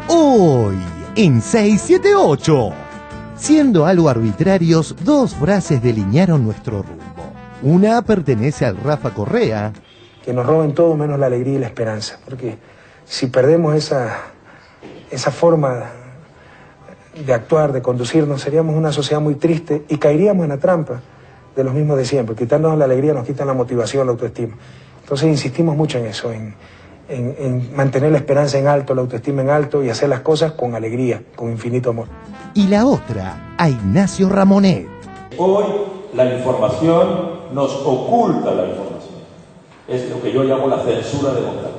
Hoy, en 678. Siendo algo arbitrarios, dos frases delinearon nuestro rumbo. Una pertenece al Rafa Correa. Que nos roben todo menos la alegría y la esperanza. Porque si perdemos esa forma de actuar, de conducirnos, seríamos una sociedad muy triste y caeríamos en la trampa de los mismos de siempre. Quitándonos la alegría nos quitan la motivación, la autoestima. Entonces insistimos mucho en eso, en mantener la esperanza en alto, la autoestima en alto y hacer las cosas con alegría, con infinito amor. Y la otra, a Ignacio Ramonet. Hoy la información nos oculta la información. Es lo que yo llamo la censura democrática.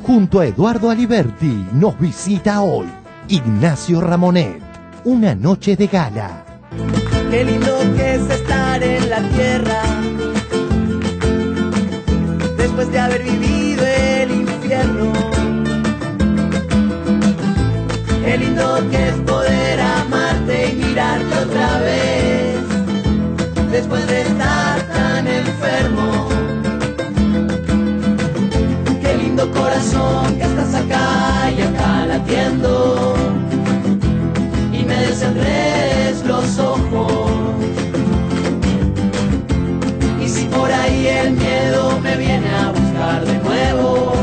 Junto a Eduardo Aliberti nos visita hoy Ignacio Ramonet. Una noche de gala. Qué lindo que es estar en la tierra después de haber vivido el infierno. Qué lindo que es poder amarte y mirarte otra vez después de estar tan enfermo. Qué lindo corazón que estás acá y acá latiendo y me desenredes los ojos. Y si por ahí el miedo me viene a buscar de nuevo,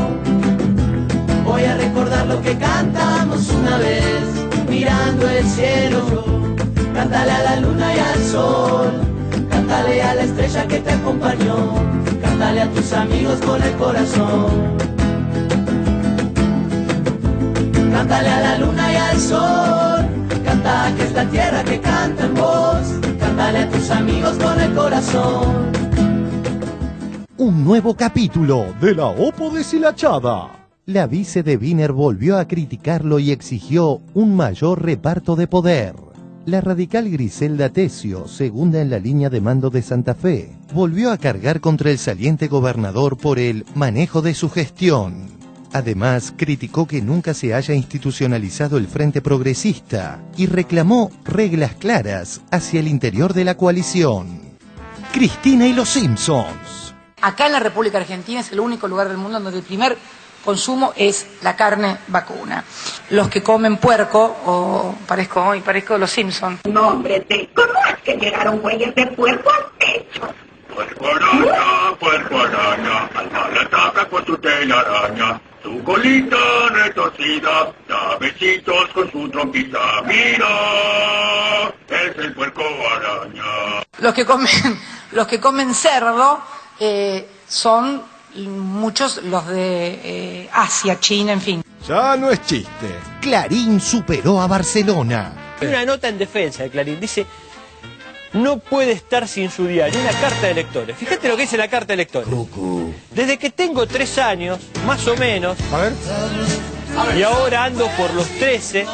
voy a recordar lo que cantamos una vez mirando el cielo. Cántale a la luna y al sol, cántale a la estrella que te acompañó, cántale a tus amigos con el corazón. Cántale a la luna y al sol, canta que es la tierra que canta en vos, cántale a tus amigos con el corazón. Un nuevo capítulo de la Opo deshilachada. La vice de Wiener volvió a criticarlo y exigió un mayor reparto de poder. La radical Griselda Tesio, segunda en la línea de mando de Santa Fe, volvió a cargar contra el saliente gobernador por el manejo de su gestión. Además, criticó que nunca se haya institucionalizado el Frente Progresista y reclamó reglas claras hacia el interior de la coalición. Cristina y los Simpsons. Acá en la República Argentina es el único lugar del mundo donde el primer consumo es la carne vacuna. Los que comen puerco, o parezco los Simpsons. No, hombre, ¿cómo es que llegaron güeyes de puerco al techo? Puerco araña, al mal ataca con su telaraña. Su colita retorcida, da besitos con su trompita. Mira, es el puerco araña. Los que comen cerdo son muchos los de Asia, China, en fin. Ya no es chiste. Clarín superó a Barcelona. Hay una nota en defensa de Clarín, dice: no puede estar sin su diario, una carta de lectores. Fíjate lo que dice la carta de lectores. Desde que tengo 3 años, más o menos, y ahora ando por los 13,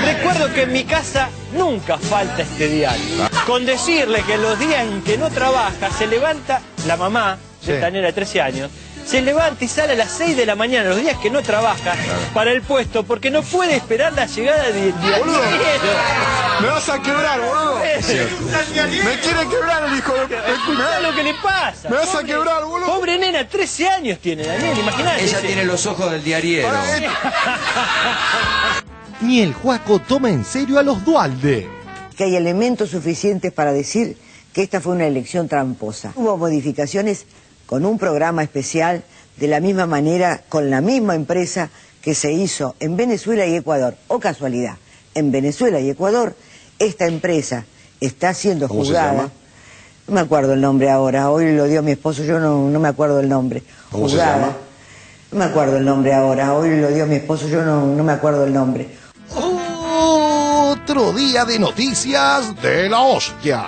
recuerdo que en mi casa nunca falta este diario. Con decirle que los días en que no trabaja, se levanta la mamá, esta nena de 13 años, se levanta y sale a las 6 de la mañana, los días que no trabaja, para el puesto, porque no puede esperar la llegada de boludo, me vas a quebrar, boludo. Me quiere quebrar el hijo de... Escuchá lo que le pasa. Me vas a quebrar, boludo. Pobre nena, 13 años tiene, Daniel, imagínate. Ella tiene los ojos del diariero. Ni el Juaco toma en serio a los Duhalde. Que hay elementos suficientes para decir que esta fue una elección tramposa. Hubo modificaciones con un programa especial, de la misma manera, con la misma empresa que se hizo en Venezuela y Ecuador. O casualidad, en Venezuela y Ecuador, esta empresa está siendo juzgada. No me acuerdo el nombre ahora, hoy lo dio mi esposo, yo no me acuerdo el nombre. ¿Cómo se llama? No me acuerdo el nombre ahora, hoy lo dio mi esposo, yo no me acuerdo el nombre. Otro día de noticias de la hostia.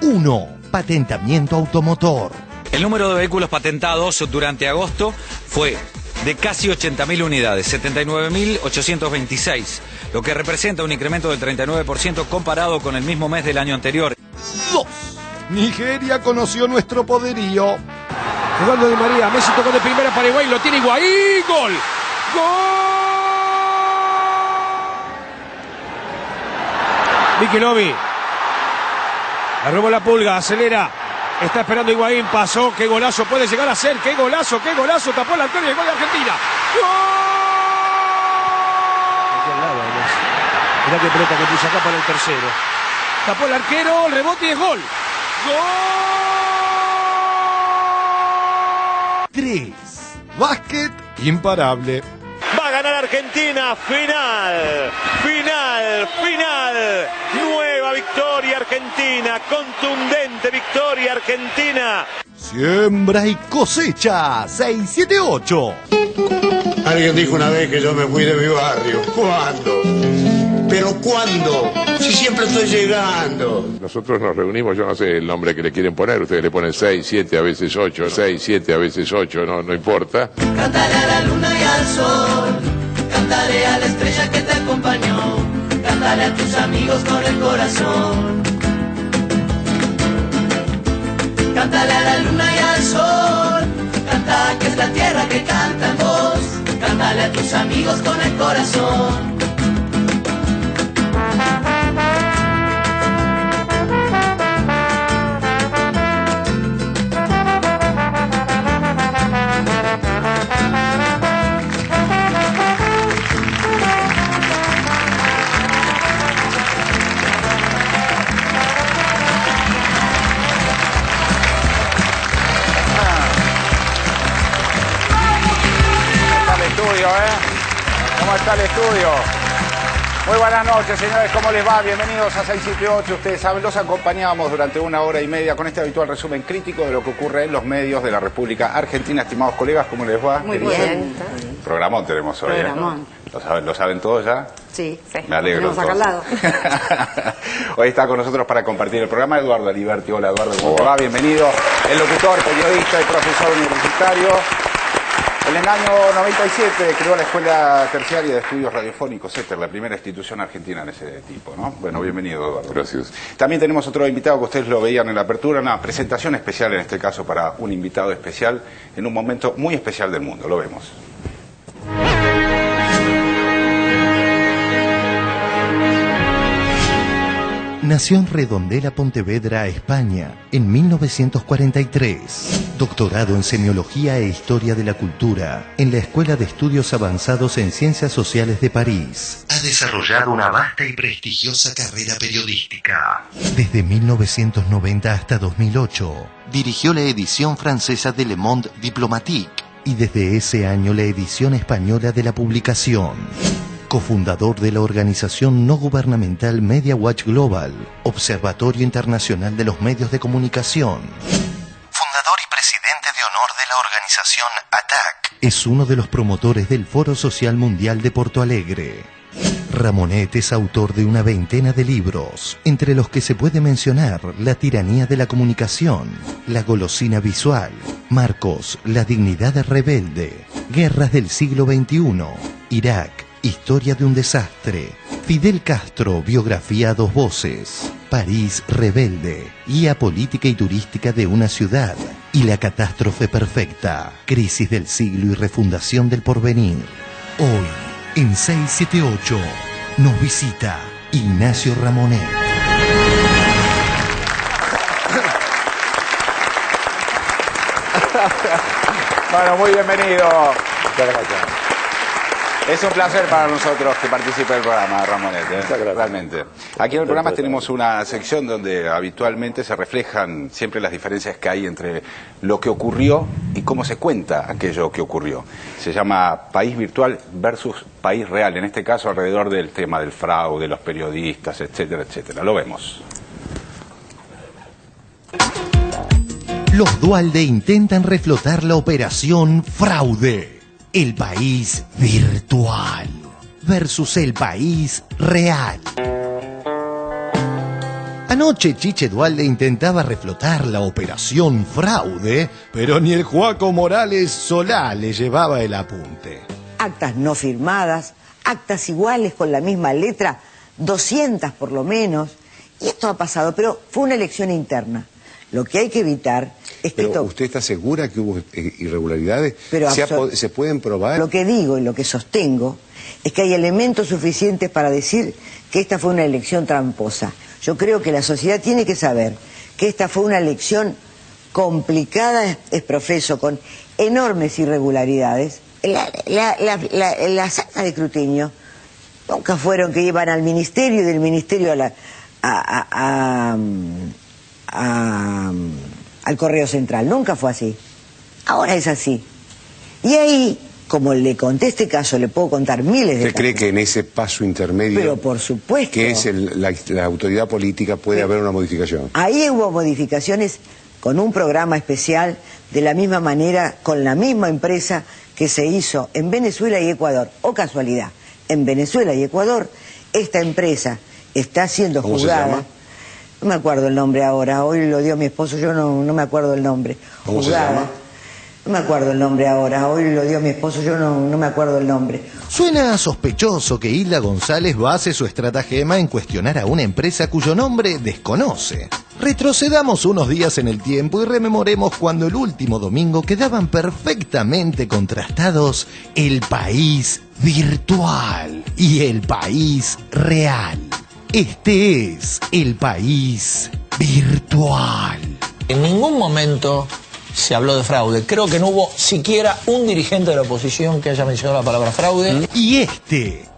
1. Patentamiento automotor. El número de vehículos patentados durante agosto fue de casi 80.000 unidades, 79.826, lo que representa un incremento del 39% comparado con el mismo mes del año anterior. 2. Nigeria conoció nuestro poderío. Jugando Di María, Messi tocó de primera para Higuaín, lo tiene Higuaín, ¡gol! ¡Gol! Michelovi. Le robó la pulga, acelera. Está esperando Higuaín, pasó, qué golazo puede llegar a ser, qué golazo, tapó la altura y el gol de Argentina. ¡Gol! Mirá qué pelota que puso acá para el tercero. Tapó el arquero, el rebote y es gol. ¡Gol! 3. Básquet imparable. Va a ganar Argentina. Final. Final. Final. Nueva victoria argentina. Contundente victoria argentina. Siembra y cosecha. 678. Alguien dijo una vez que yo me fui de mi barrio. ¿Cuándo? ¿Pero cuándo? Si siempre estoy llegando. Nosotros nos reunimos, yo no sé el nombre que le quieren poner, ustedes le ponen 6, 7, a veces 8, 6, 7, a veces 8, no importa. Cántale a la luna y al sol, cántale a la estrella que te acompañó, cántale a tus amigos con el corazón. Cántale a la luna y al sol, canta que es la tierra que canta en vos, cántale a tus amigos con el corazón. ¿Cómo está el estudio? Muy buenas noches, señores, ¿cómo les va? Bienvenidos a 678. Ustedes saben, los acompañamos durante 1 hora y media con este habitual resumen crítico de lo que ocurre en los medios de la República Argentina. Estimados colegas, ¿cómo les va? Muy bien. Programón tenemos hoy. Programón. ¿Lo saben todos ya? Sí, sí. Me alegro. Tenemos acá al lado. Hoy está con nosotros para compartir el programa Eduardo Aliberti. Hola, Eduardo, ¿cómo te va? Bienvenido. El locutor, periodista y profesor universitario. En el año 97 creó la Escuela Terciaria de Estudios Radiofónicos, ETER, la primera institución argentina en ese tipo, ¿no? Bueno, bienvenido, Eduardo. Gracias. También tenemos otro invitado que ustedes lo veían en la apertura, una presentación especial en este caso para un invitado especial en un momento muy especial del mundo. Lo vemos. Nació en Redondela, Pontevedra, España, en 1943. Doctorado en Semiología e Historia de la Cultura en la Escuela de Estudios Avanzados en Ciencias Sociales de París. Ha desarrollado una vasta y prestigiosa carrera periodística. Desde 1990 hasta 2008, dirigió la edición francesa de Le Monde Diplomatique y desde ese año la edición española de la publicación. Cofundador de la organización no gubernamental Media Watch Global, Observatorio Internacional de los Medios de Comunicación. Fundador y presidente de honor de la organización ATTAC. Es uno de los promotores del Foro Social Mundial de Porto Alegre. Ramonet es autor de una veintena de libros, entre los que se puede mencionar La tiranía de la comunicación, La golosina visual, Marcos, La dignidad rebelde, Guerras del siglo XXI, Irak, Historia de un desastre, Fidel Castro, biografía a 2 voces, París rebelde, guía política y turística de una ciudad, y La catástrofe perfecta, crisis del siglo y refundación del porvenir. Hoy, en 678, nos visita Ignacio Ramonet. Bueno, muy bienvenido. Muchas gracias. Es un placer para nosotros que participe del programa, Ramonet, realmente. Aquí en el programa tenemos una sección donde habitualmente se reflejan siempre las diferencias que hay entre lo que ocurrió y cómo se cuenta aquello que ocurrió. Se llama País Virtual versus País Real, en este caso alrededor del tema del fraude, los periodistas, etcétera, etcétera. Lo vemos. Los Duhalde intentan reflotar la operación Fraude. El país virtual versus el país real. Anoche Chiche Duhalde intentaba reflotar la operación Fraude, pero ni el Joaco Morales Solá le llevaba el apunte. Actas no firmadas, actas iguales con la misma letra, 200 por lo menos. Y esto ha pasado, pero fue una elección interna. Lo que hay que evitar es que esto... ¿Usted está segura que hubo irregularidades? Pero ¿Se pueden probar? Lo que digo y lo que sostengo es que hay elementos suficientes para decir que esta fue una elección tramposa. Yo creo que la sociedad tiene que saber que esta fue una elección complicada, es profeso, con enormes irregularidades. Las actas de escrutinio Nunca fueron que iban al ministerio y del ministerio al Correo Central. Nunca fue así. Ahora es así. Y ahí, como le conté este caso, le puedo contar miles de casos. ¿Usted cree que en ese paso intermedio, pero por supuesto, que es la autoridad política, puede haber una modificación? Ahí hubo modificaciones con un programa especial, de la misma manera, con la misma empresa que se hizo en Venezuela y Ecuador. O casualidad, en Venezuela y Ecuador, esta empresa está siendo juzgada. ¿Cómo se llama? No me acuerdo el nombre ahora, hoy lo dio mi esposo, yo no me acuerdo el nombre. ¿Cómo se llama? No me acuerdo el nombre ahora, hoy lo dio mi esposo, yo no me acuerdo el nombre. Suena sospechoso que Hilda González base su estratagema en cuestionar a una empresa cuyo nombre desconoce. Retrocedamos unos días en el tiempo y rememoremos cuando el último domingo quedaban perfectamente contrastados el país virtual y el país real. Este es el país virtual. En ningún momento se habló de fraude. Creo que no hubo siquiera un dirigente de la oposición que haya mencionado la palabra fraude. Y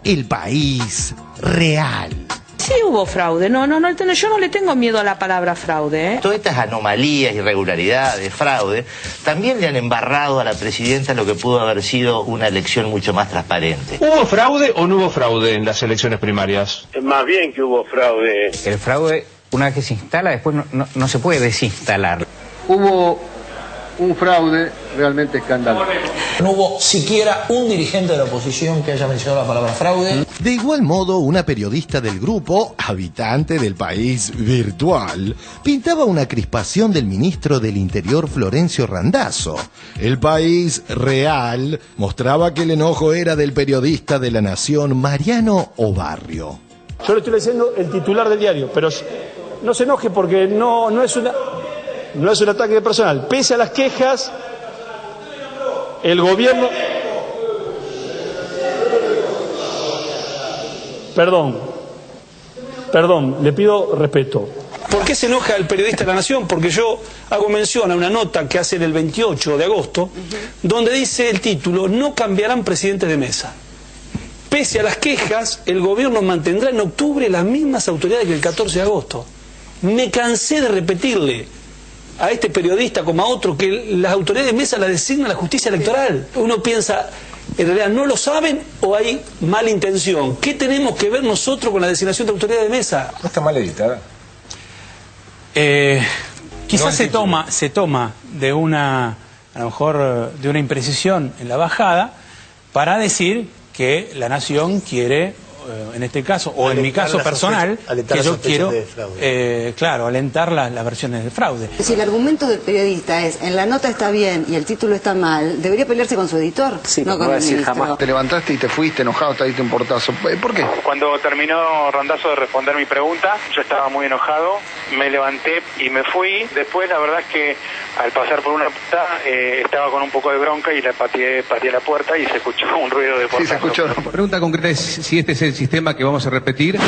el país real. Sí hubo fraude, yo no le tengo miedo a la palabra fraude, ¿eh? Todas estas anomalías, irregularidades, fraude, también le han embarrado a la presidenta lo que pudo haber sido una elección mucho más transparente. ¿Hubo fraude o no hubo fraude en las elecciones primarias? Más bien que hubo fraude. El fraude, una vez que se instala, después no se puede desinstalar. Hubo un fraude realmente escandaloso. No hubo siquiera un dirigente de la oposición que haya mencionado la palabra fraude. De igual modo, una periodista del grupo, habitante del país virtual, pintaba una crispación del ministro del Interior Florencio Randazzo. El país real mostraba que el enojo era del periodista de La Nación, Mariano Obarrio. Yo le estoy leyendo el titular del diario, pero no se enoje porque no es un ataque personal. Pese a las quejas, el gobierno... Perdón, le pido respeto. ¿Por qué se enoja el periodista de La Nación? Porque yo hago mención a una nota que hace el 28 de agosto, donde dice el título: no cambiarán presidentes de mesa. Pese a las quejas, el gobierno mantendrá en octubre las mismas autoridades que el 14 de agosto. Me cansé de repetirle a este periodista como a otro que las autoridades de mesa las designa la justicia electoral. Uno piensa, en realidad no lo saben o hay mala intención. ¿Qué tenemos que ver nosotros con la designación de autoridad de mesa? ¿No está mal editada? Quizás se toma de una, a lo mejor, de una imprecisión en la bajada para decir que La Nación quiere, en este caso, o en mi caso personal, que yo quiero, alentar las versiones de fraude. Si el argumento del periodista es, en la nota está bien y el título está mal, debería pelearse con su editor, sí, no con el ministro. Jamás te levantaste y te fuiste enojado, te diste un portazo. ¿Por qué? Cuando terminó Randazzo de responder mi pregunta, yo estaba muy enojado, me levanté y me fui. Después, la verdad es que al pasar por una puerta, estaba con un poco de bronca y le pateé la puerta y se escuchó un ruido de portazo. Sí, se escuchó. La pregunta concreta es si este es el sistema que vamos a repetir.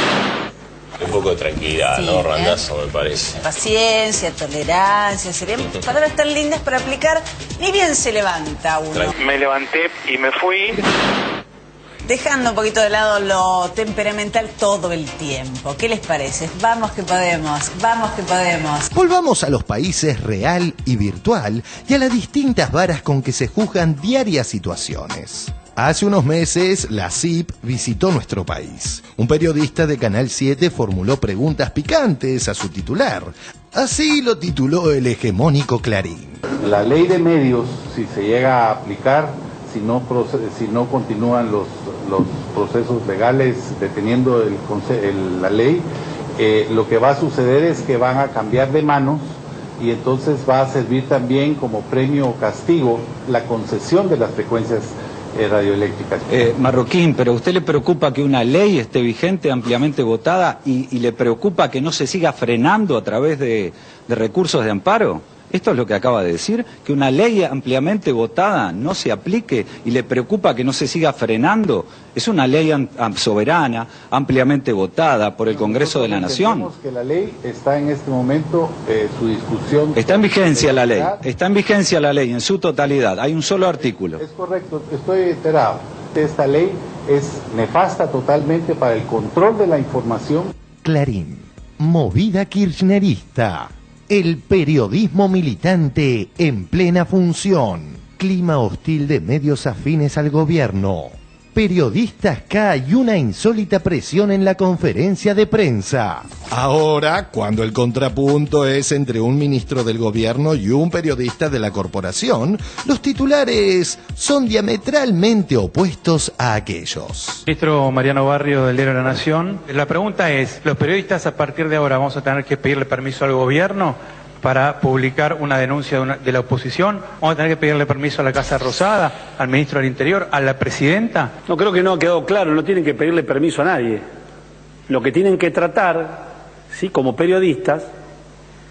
Un poco de tranquilidad, sí, ¿no, Randazzo, me parece? Paciencia, tolerancia, serían palabras tan lindas para aplicar. Ni bien se levanta uno. Me levanté y me fui. Dejando un poquito de lado lo temperamental todo el tiempo. ¿Qué les parece? Vamos que podemos, vamos que podemos. Volvamos a los países real y virtual y a las distintas varas con que se juzgan diarias situaciones. Hace unos meses, la CIP visitó nuestro país. Un periodista de Canal 7 formuló preguntas picantes a su titular. Así lo tituló el hegemónico Clarín. La ley de medios, si se llega a aplicar, si no continúan los procesos legales deteniendo la ley, lo que va a suceder es que van a cambiar de manos y entonces va a servir también como premio o castigo la concesión de las frecuencias radioeléctricas. Marroquín, pero ¿a usted le preocupa que una ley esté vigente, ampliamente votada, y le preocupa que no se siga frenando a través de recursos de amparo? Esto es lo que acaba de decir, que una ley ampliamente votada no se aplique y le preocupa que no se siga frenando. Es una ley soberana, ampliamente votada por el Congreso de la Nación. Entendemos que la ley está en este momento, su discusión... Está en vigencia la ley, está en vigencia la ley en su totalidad, hay un solo artículo. Es correcto, estoy enterado. Esta ley es nefasta totalmente para el control de la información. Clarín, movida kirchnerista. El periodismo militante en plena función. Clima hostil de medios afines al gobierno. Periodistas K y una insólita presión en la conferencia de prensa. Ahora, cuando el contrapunto es entre un ministro del gobierno y un periodista de la corporación, los titulares son diametralmente opuestos a aquellos. Ministro Mariano Barrio del Diario de la Nación, la pregunta es, ¿los periodistas a partir de ahora vamos a tener que pedirle permiso al gobierno para publicar una denuncia de la oposición? ¿Vamos a tener que pedirle permiso a la Casa Rosada, al ministro del Interior, a la presidenta? No, creo que no ha quedado claro, no tienen que pedirle permiso a nadie. Lo que tienen que tratar, sí, como periodistas,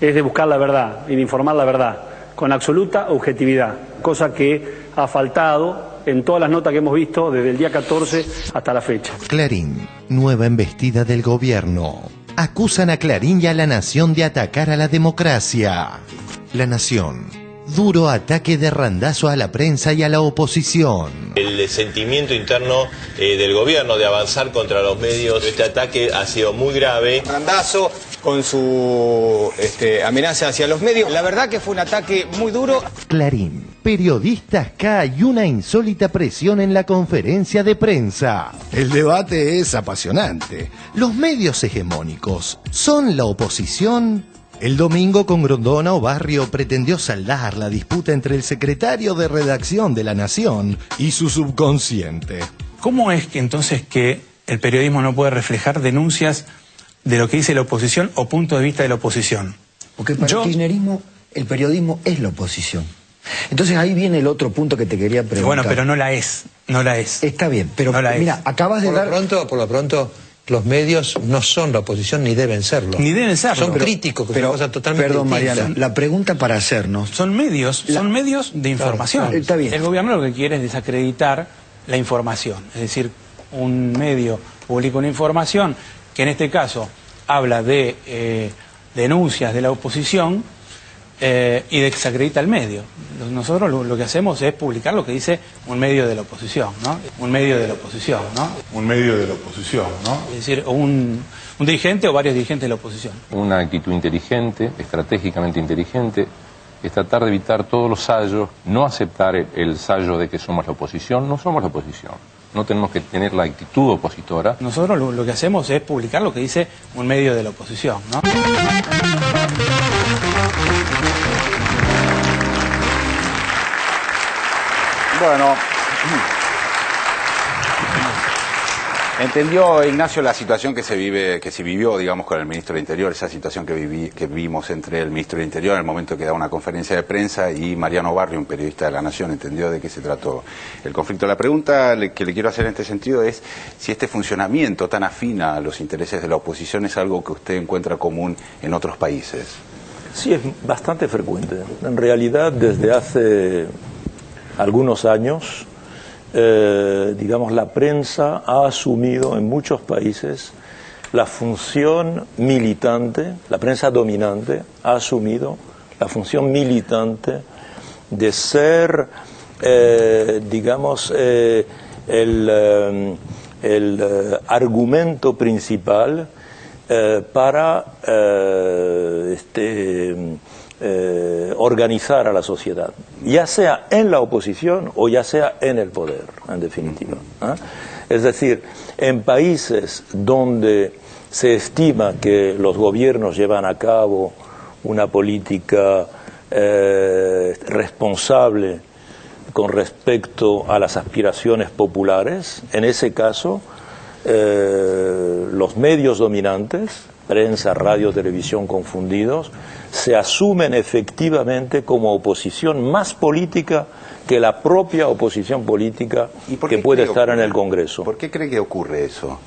es de buscar la verdad y de informar la verdad, con absoluta objetividad, cosa que ha faltado en todas las notas que hemos visto desde el día 14 hasta la fecha. Clarín, nueva embestida del gobierno. Acusan a Clarín y a La Nación de atacar a la democracia. La Nación. Duro ataque de randazo a la prensa y a la oposición. El sentimiento interno del gobierno de avanzar contra los medios, este ataque ha sido muy grave. Randazo con su amenaza hacia los medios. La verdad que fue un ataque muy duro. Clarín. Periodistas K y una insólita presión en la conferencia de prensa. El debate es apasionante. ¿Los medios hegemónicos son la oposición? El domingo con Grondona o Barrio pretendió saldar la disputa entre el secretario de redacción de La Nación y su subconsciente. ¿Cómo es que entonces que el periodismo no puede reflejar denuncias de lo que dice la oposición o punto de vista de la oposición? Porque para el kirchnerismo el periodismo es la oposición. Entonces ahí viene el otro punto que te quería preguntar. Bueno, pero no la es, no la es. Está bien, pero no mira, acabas de dar... Por lo pronto, los medios no son la oposición ni deben serlo. Ni deben serlo. Son críticos, que es una cosa totalmente distinta. Mariano, la pregunta para hacernos... Son medios de información. Claro, está bien. El gobierno lo que quiere es desacreditar la información. Es decir, un medio publica una información que en este caso habla de denuncias de la oposición y desacredita el medio. Nosotros lo que hacemos es publicar lo que dice un medio de la oposición, ¿no? Un medio de la oposición, ¿no? Un medio de la oposición, ¿no? Es decir, un dirigente o varios dirigentes de la oposición. Una actitud inteligente, estratégicamente inteligente, es tratar de evitar todos los sayos, no aceptar el sayo de que somos la oposición. No somos la oposición. No tenemos que tener la actitud opositora. Nosotros lo que hacemos es publicar lo que dice un medio de la oposición, ¿no? Bueno, entendió Ignacio la situación que se vivió, digamos, con el ministro del Interior, esa situación que vimos entre el ministro del Interior en el momento que da una conferencia de prensa y Mariano Barrio, un periodista de La Nación, entendió de qué se trató el conflicto. La pregunta que le quiero hacer en este sentido es si este funcionamiento tan afín a los intereses de la oposición es algo que usted encuentra común en otros países. Sí, es bastante frecuente. En realidad, desde hace algunos años, digamos, la prensa ha asumido en muchos países la función militante, la prensa dominante ha asumido la función militante de ser, digamos, el argumento principal para organizar a la sociedad, ya sea en la oposición o ya sea en el poder, en definitiva. Es decir, en países donde se estima que los gobiernos llevan a cabo una política responsable con respecto a las aspiraciones populares, en ese caso los medios dominantes, prensa, radio, televisión confundidos, se asumen efectivamente como oposición más política que la propia oposición política que puede estar en el Congreso. ¿Por qué cree que ocurre eso?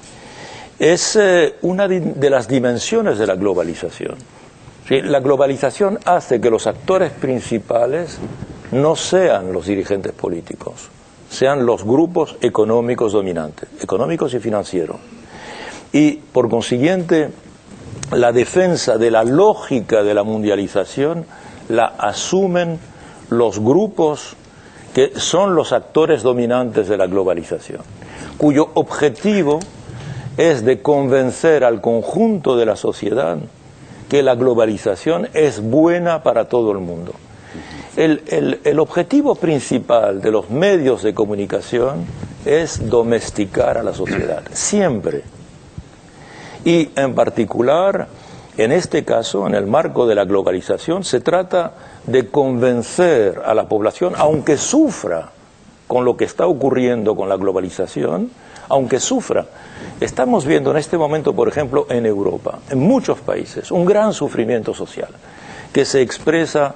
Es una de las dimensiones de la globalización. ¿Sí? La globalización hace que los actores principales no sean los dirigentes políticos, sean los grupos económicos dominantes, económicos y financieros. Y por consiguiente, la defensa de la lógica de la mundialización la asumen los grupos que son los actores dominantes de la globalización. cuyo objetivo es de convencer al conjunto de la sociedad que la globalización es buena para todo el mundo. El objetivo principal de los medios de comunicación es domesticar a la sociedad, siempre. Y en particular, en este caso, en el marco de la globalización, se trata de convencer a la población, aunque sufra con lo que está ocurriendo con la globalización, aunque sufra. Estamos viendo en este momento, por ejemplo, en Europa, en muchos países, un gran sufrimiento social que se expresa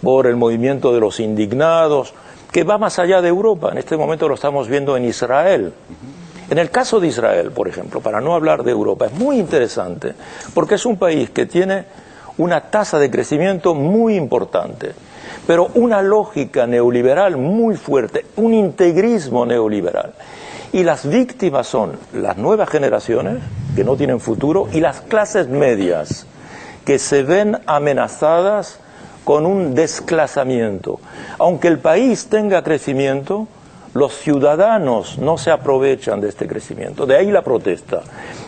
por el movimiento de los indignados, que va más allá de Europa. En este momento lo estamos viendo en Israel. En el caso de Israel, por ejemplo, para no hablar de Europa, es muy interesante, porque es un país que tiene una tasa de crecimiento muy importante, pero una lógica neoliberal muy fuerte, un integrismo neoliberal. Y las víctimas son las nuevas generaciones, que no tienen futuro, y las clases medias, que se ven amenazadas con un desclasamiento. Aunque el país tenga crecimiento, los ciudadanos no se aprovechan de este crecimiento. De ahí la protesta.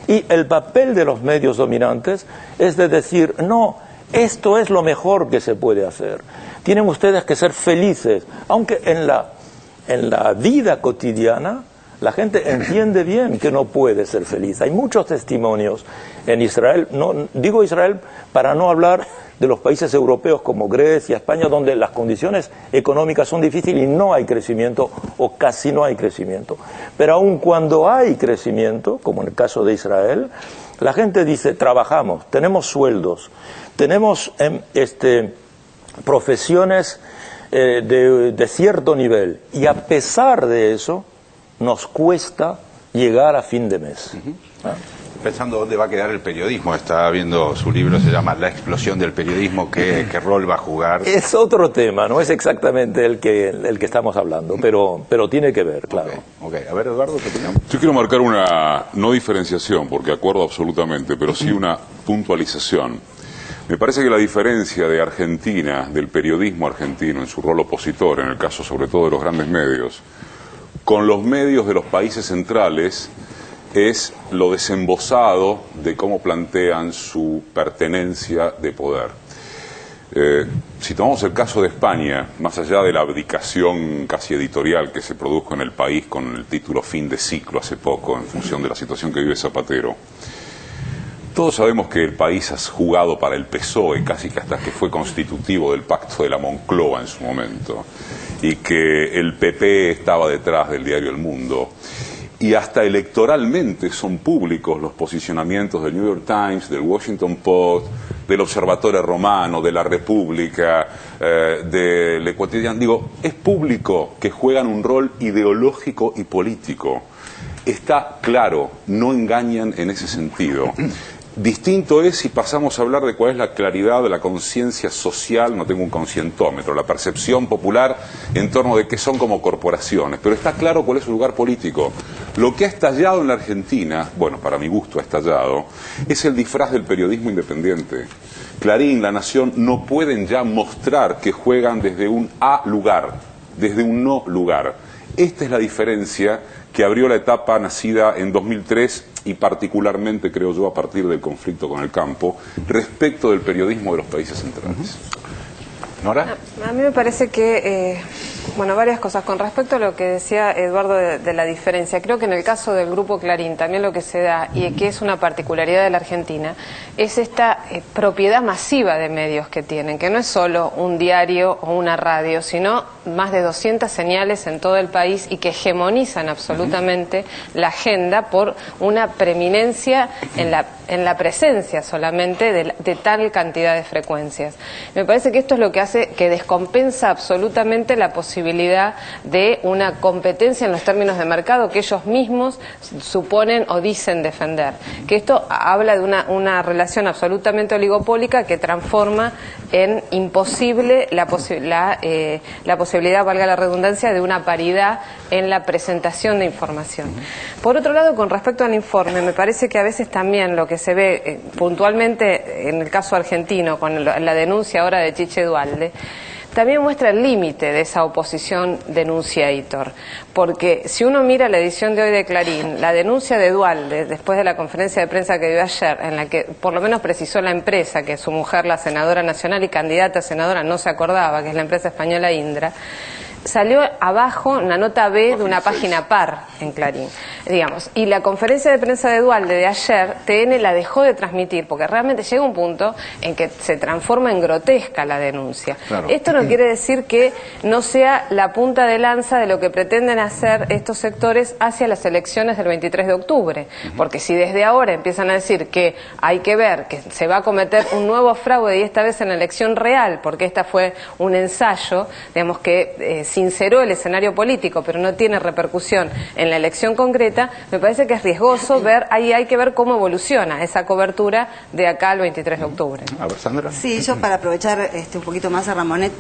Y el papel de los medios dominantes es de decir, no, esto es lo mejor que se puede hacer. Tienen ustedes que ser felices, aunque en la vida cotidiana la gente entiende bien que no puede ser feliz. Hay muchos testimonios en Israel, no, digo Israel para no hablar de los países europeos como Grecia, España, donde las condiciones económicas son difíciles y no hay crecimiento o casi no hay crecimiento. Pero aun cuando hay crecimiento, como en el caso de Israel, la gente dice, trabajamos, tenemos sueldos, tenemos profesiones de cierto nivel, y a pesar de eso nos cuesta llegar a fin de mes. Pensando dónde va a quedar el periodismo, estaba viendo su libro, se llama La explosión del periodismo, ¿qué rol va a jugar? Es otro tema, no es exactamente el que estamos hablando, pero tiene que ver, claro. Okay. A ver, Eduardo, ¿qué opinión? Yo quiero marcar una, no diferenciación, porque acuerdo absolutamente, pero sí una puntualización. Me parece que la diferencia de Argentina, del periodismo argentino en su rol opositor, en el caso sobre todo de los grandes medios, con los medios de los países centrales, es lo desembosado de cómo plantean su pertenencia de poder. Si tomamos el caso de España, más allá de la abdicación casi editorial que se produjo en el país con el título Fin de ciclo hace poco, en función de la situación que vive Zapatero, todos sabemos que el país ha jugado para el PSOE, casi que hasta que fue constitutivo del pacto de la Moncloa en su momento, y que el PP estaba detrás del diario El Mundo. Y hasta electoralmente son públicos los posicionamientos del New York Times, del Washington Post, del Observatorio Romano, de la República, de Le Quotidien. Digo, es público que juegan un rol ideológico y político. Está claro, no engañan en ese sentido. Distinto es si pasamos a hablar de cuál es la claridad de la conciencia social, no tengo un conscientómetro, la percepción popular en torno de que son como corporaciones, pero está claro cuál es su lugar político. Lo que ha estallado en la Argentina, bueno, para mi gusto ha estallado, es el disfraz del periodismo independiente. Clarín, La Nación no pueden ya mostrar que juegan desde un A lugar, desde un no lugar. Esta es la diferencia que abrió la etapa nacida en 2003 y particularmente, creo yo, a partir del conflicto con el campo, respecto del periodismo de los países centrales. ¿Nora? A mí me parece que, bueno, varias cosas. Con respecto a lo que decía Eduardo de la diferencia, creo que en el caso del Grupo Clarín también lo que se da, y que es una particularidad de la Argentina, es esta propiedad masiva de medios que tienen, que no es solo un diario o una radio, sino más de 200 señales en todo el país y que hegemonizan absolutamente la agenda por una preeminencia en la presencia solamente de tal cantidad de frecuencias. Me parece que esto es lo que hace que descompensa absolutamente la posibilidad de una competencia en los términos de mercado que ellos mismos suponen o dicen defender. Que esto habla de una relación absolutamente oligopólica que transforma en imposible la posibilidad, valga la redundancia, de una paridad en la presentación de información. Por otro lado, con respecto al informe, me parece que a veces también lo que se ve puntualmente en el caso argentino, con la denuncia ahora de Chiche Duhalde, también muestra el límite de esa oposición denunciator. Porque si uno mira la edición de hoy de Clarín, la denuncia de Duhalde, después de la conferencia de prensa que dio ayer, en la que por lo menos precisó la empresa, que su mujer, la senadora nacional y candidata a senadora, no se acordaba, que es la empresa española Indra, salió abajo una nota B de una página par en Clarín, digamos. Y la conferencia de prensa de Duhalde de ayer, TN la dejó de transmitir, porque realmente llega un punto en que se transforma en grotesca la denuncia. Claro. Esto no quiere decir que no sea la punta de lanza de lo que pretenden hacer estos sectores hacia las elecciones del 23 de octubre. Porque si desde ahora empiezan a decir que hay que ver que se va a cometer un nuevo fraude, y esta vez en la elección real, porque esta fue un ensayo, digamos que sinceró el escenario político, pero no tiene repercusión en la elección concreta, me parece que es riesgoso ver, ahí hay que ver cómo evoluciona esa cobertura de acá al 23 de octubre. A ver, Sandra. Sí, yo para aprovechar un poquito más a Ramonet,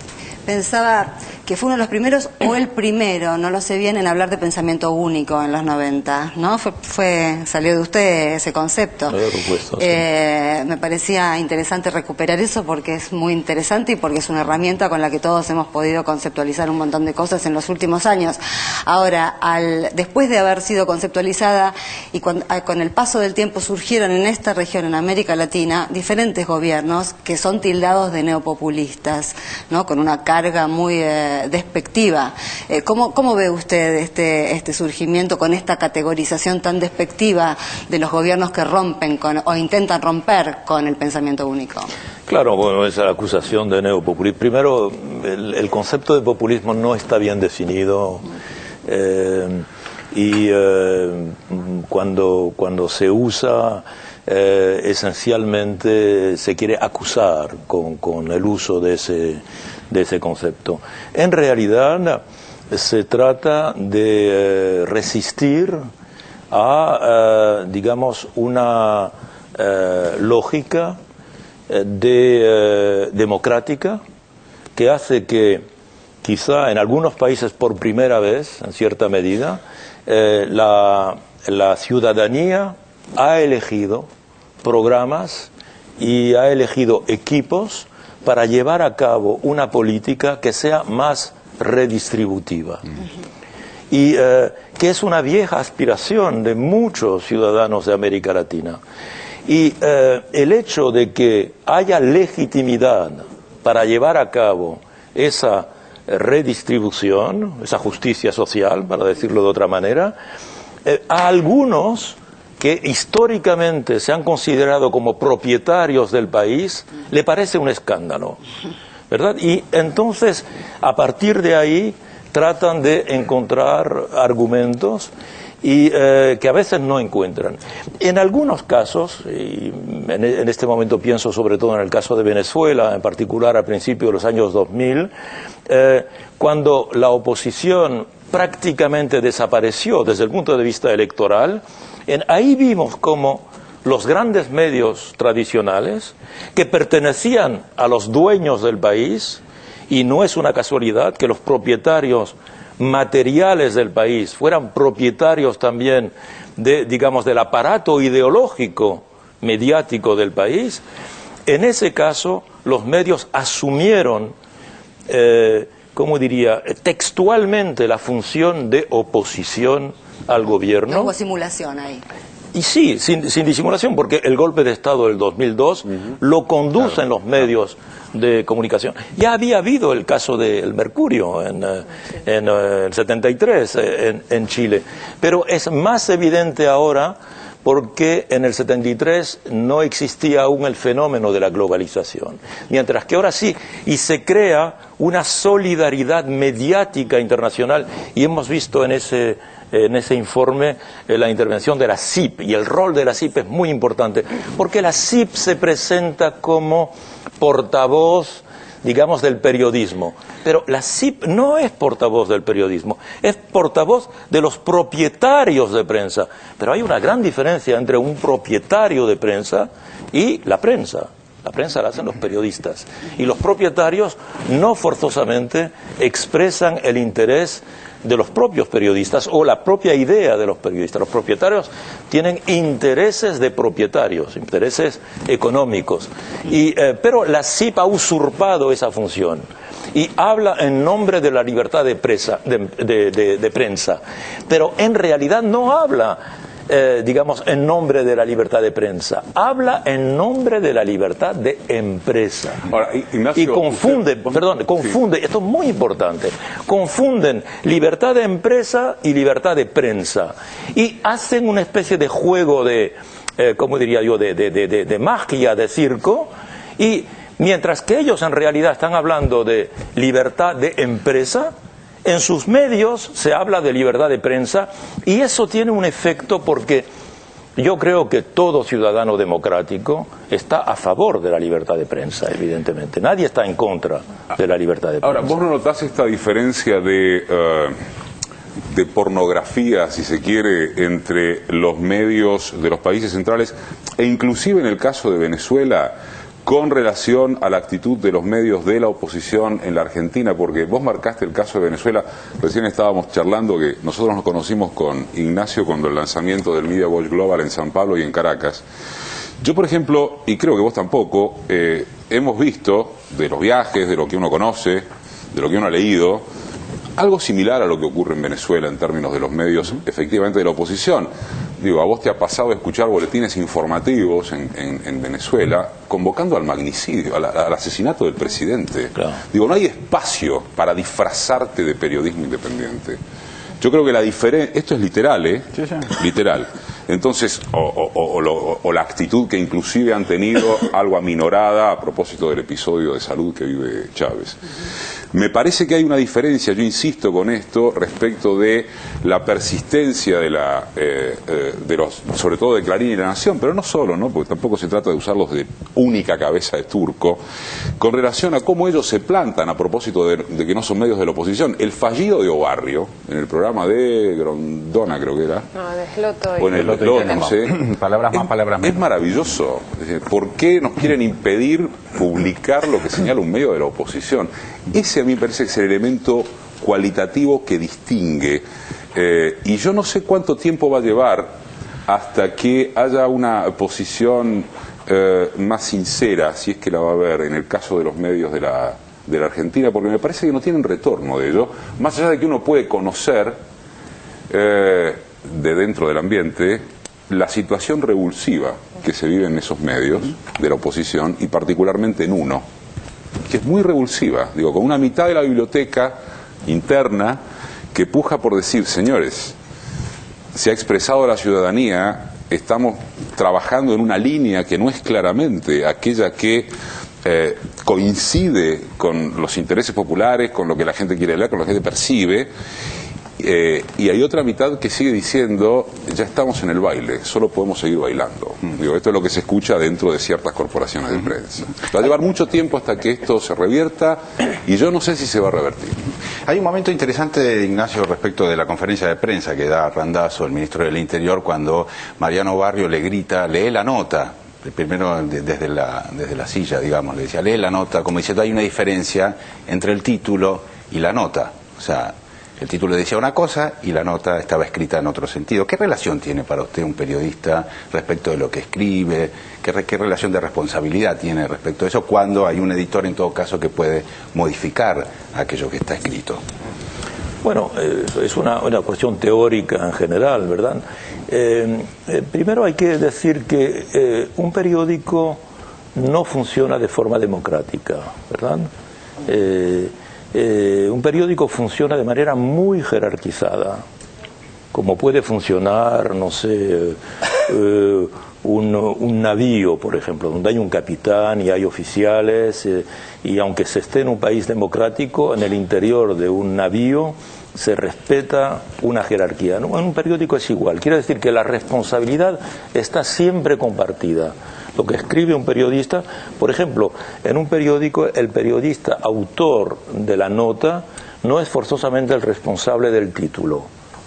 pensaba que fue uno de los primeros, o el primero, no lo sé bien, en hablar de pensamiento único en los 90, ¿no? Salió de usted ese concepto. Me parecía interesante recuperar eso porque es muy interesante y porque es una herramienta con la que todos hemos podido conceptualizar un montón de cosas en los últimos años. Ahora, después de haber sido conceptualizada y con el paso del tiempo surgieron en esta región, en América Latina, diferentes gobiernos que son tildados de neopopulistas, ¿no? Con una carga muy despectiva. ¿Cómo ve usted este surgimiento con esta categorización tan despectiva de los gobiernos que rompen o intentan romper con el pensamiento único? Claro, bueno, esa acusación de neopopulismo. Primero, el concepto de populismo no está bien definido y cuando se usa, esencialmente se quiere acusar con el uso de ese concepto. En realidad, se trata de resistir a, digamos, una lógica democrática que hace que quizá en algunos países por primera vez, en cierta medida, la ciudadanía ha elegido programas y ha elegido equipos para llevar a cabo una política que sea más redistributiva. Y que es una vieja aspiración de muchos ciudadanos de América Latina. Y el hecho de que haya legitimidad para llevar a cabo esa redistribución, esa justicia social, para decirlo de otra manera, a algunos que históricamente se han considerado como propietarios del país, le parece un escándalo, ¿verdad? Y entonces, a partir de ahí, tratan de encontrar argumentos y que a veces no encuentran. En algunos casos, y en este momento pienso sobre todo en el caso de Venezuela, en particular a principios de los años 2000, cuando la oposición prácticamente desapareció desde el punto de vista electoral, ahí vimos cómo los grandes medios tradicionales, que pertenecían a los dueños del país, y no es una casualidad que los propietarios materiales del país fueran propietarios también digamos, del aparato ideológico mediático del país, en ese caso los medios asumieron, ¿cómo diría?, textualmente la función de oposición al gobierno. No hubo simulación ahí. Y sí, sin disimulación, porque el golpe de Estado del 2002 lo conducen los medios de comunicación. Ya había habido el caso del Mercurio en el 73 en Chile, pero es más evidente ahora porque en el 73 no existía aún el fenómeno de la globalización, mientras que ahora sí, y se crea una solidaridad mediática internacional, y hemos visto en ese informe la intervención de la CIP, y el rol de la CIP es muy importante, porque la CIP se presenta como portavoz, digamos, del periodismo, pero la CIP no es portavoz del periodismo, es portavoz de los propietarios de prensa, pero hay una gran diferencia entre un propietario de prensa y la prensa. La prensa la hacen los periodistas, y los propietarios no forzosamente expresan el interés de los propios periodistas o la propia idea de los periodistas. Los propietarios tienen intereses de propietarios, intereses económicos, pero la CIP ha usurpado esa función. y habla en nombre de la libertad de prensa, pero en realidad no habla digamos, en nombre de la libertad de prensa, habla en nombre de la libertad de empresa. Ahora, Ignacio, y confunde, confunde, esto es muy importante, confunden libertad de empresa y libertad de prensa, y hacen una especie de juego de, ¿cómo diría yo?, de magia, de circo, y mientras que ellos en realidad están hablando de libertad de empresa, en sus medios se habla de libertad de prensa, y eso tiene un efecto porque yo creo que todo ciudadano democrático está a favor de la libertad de prensa, evidentemente. Nadie está en contra de la libertad de prensa. Ahora, ¿vos no notás esta diferencia de pornografía, si se quiere, entre los medios de los países centrales e inclusive en el caso de Venezuela, con relación a la actitud de los medios de la oposición en la Argentina? Porque vos marcaste el caso de Venezuela, recién estábamos charlando que nosotros nos conocimos con Ignacio cuando el lanzamiento del Media Watch Global en San Pablo y en Caracas. Yo, por ejemplo, y creo que vos tampoco, hemos visto de los viajes, de lo que uno conoce, de lo que uno ha leído, algo similar a lo que ocurre en Venezuela en términos de los medios efectivamente de la oposición. Digo, a vos te ha pasado escuchar boletines informativos en Venezuela convocando al magnicidio, al asesinato del presidente. Claro. Digo, no hay espacio para disfrazarte de periodismo independiente. Yo creo que la diferencia, esto es literal, sí, sí. Literal. Entonces, o la actitud que inclusive han tenido, algo aminorada a propósito del episodio de salud que vive Chávez. Me parece que hay una diferencia, yo insisto con esto, respecto de la persistencia de los, sobre todo de Clarín y La Nación, pero no solo, ¿no? Porque tampoco se trata de usarlos de única cabeza de turco, con relación a cómo ellos se plantan a propósito de que no son medios de la oposición. El fallido de Obarrio, en el programa de Grondona, creo que era. No, de Sloto. O en el Sloto, no sé. Palabras más, palabras menos. Es maravilloso. ¿Por qué nos quieren impedir publicar lo que señala un medio de la oposición? Ese a mí me parece que es el elemento cualitativo que distingue, y yo no sé cuánto tiempo va a llevar hasta que haya una posición más sincera, si es que la va a haber, en el caso de los medios de la Argentina, porque me parece que no tienen retorno de ello, más allá de que uno puede conocer de dentro del ambiente la situación revulsiva que se vive en esos medios de la oposición, y particularmente en uno, que es muy revulsiva, digo, con una mitad de la biblioteca interna que puja por decir, señores, se ha expresado la ciudadanía, estamos trabajando en una línea que no es claramente aquella que coincide con los intereses populares, con lo que la gente quiere leer, con lo que la gente percibe. Y hay otra mitad que sigue diciendo, ya estamos en el baile, solo podemos seguir bailando. Digo, esto es lo que se escucha dentro de ciertas corporaciones de prensa. Va a llevar mucho tiempo hasta que esto se revierta, y yo no sé si se va a revertir. Hay un momento interesante, Ignacio, respecto de la conferencia de prensa que da Randazzo, el ministro del Interior, cuando Mariano Barrio le grita, lee la nota. Primero desde la silla, digamos, le decía, lee la nota, como diciendo, hay una diferencia entre el título y la nota. O sea, el título decía una cosa y la nota estaba escrita en otro sentido. ¿Qué relación tiene para usted un periodista respecto de lo que escribe? ¿Qué relación de responsabilidad tiene respecto a eso cuando hay un editor, en todo caso, que puede modificar aquello que está escrito? Bueno, es una cuestión teórica en general, ¿verdad? Primero hay que decir que un periódico no funciona de forma democrática, ¿verdad? Un periódico funciona de manera muy jerarquizada, como puede funcionar, no sé, un navío, por ejemplo, donde hay un capitán y hay oficiales, y aunque se esté en un país democrático, en el interior de un navío se respeta una jerarquía. ¿No? En un periódico es igual, quiere decir que la responsabilidad está siempre compartida. Lo que escribe un periodista, por ejemplo, en un periódico el periodista autor de la nota no es forzosamente el responsable del título.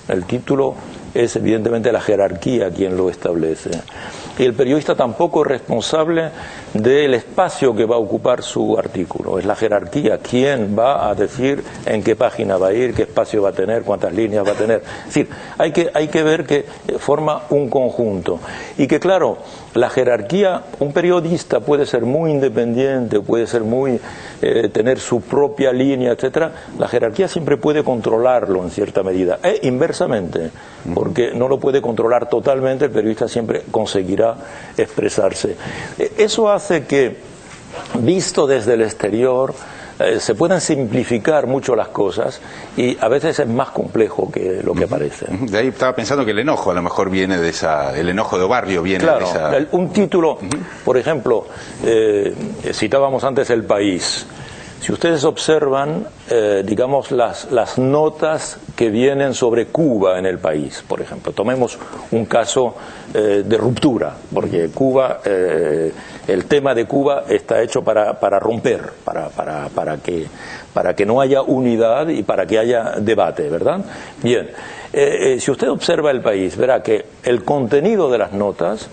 El título es evidentemente la jerarquía quien lo establece. y el periodista tampoco es responsable del espacio que va a ocupar su artículo. Es la jerarquía quién va a decir en qué página va a ir, qué espacio va a tener, cuántas líneas va a tener. Es decir, hay que ver que forma un conjunto y que, claro, la jerarquía, un periodista puede ser muy independiente, puede ser muy tener su propia línea, etcétera. La jerarquía siempre puede controlarlo en cierta medida, e inversamente, porque no lo puede controlar totalmente, el periodista siempre conseguirá expresarse. Eso hace que, visto desde el exterior, se pueden simplificar mucho las cosas y a veces es más complejo que lo que parece. De ahí estaba pensando que el enojo a lo mejor viene de el enojo de Barrio viene claro, de esa... un título, por ejemplo, citábamos antes El País. Si ustedes observan, digamos, las notas que vienen sobre Cuba en El País, por ejemplo, tomemos un caso de ruptura, porque Cuba, el tema de Cuba está hecho para romper, para que no haya unidad y para que haya debate, ¿verdad? Bien, si usted observa El País, verá que el contenido de las notas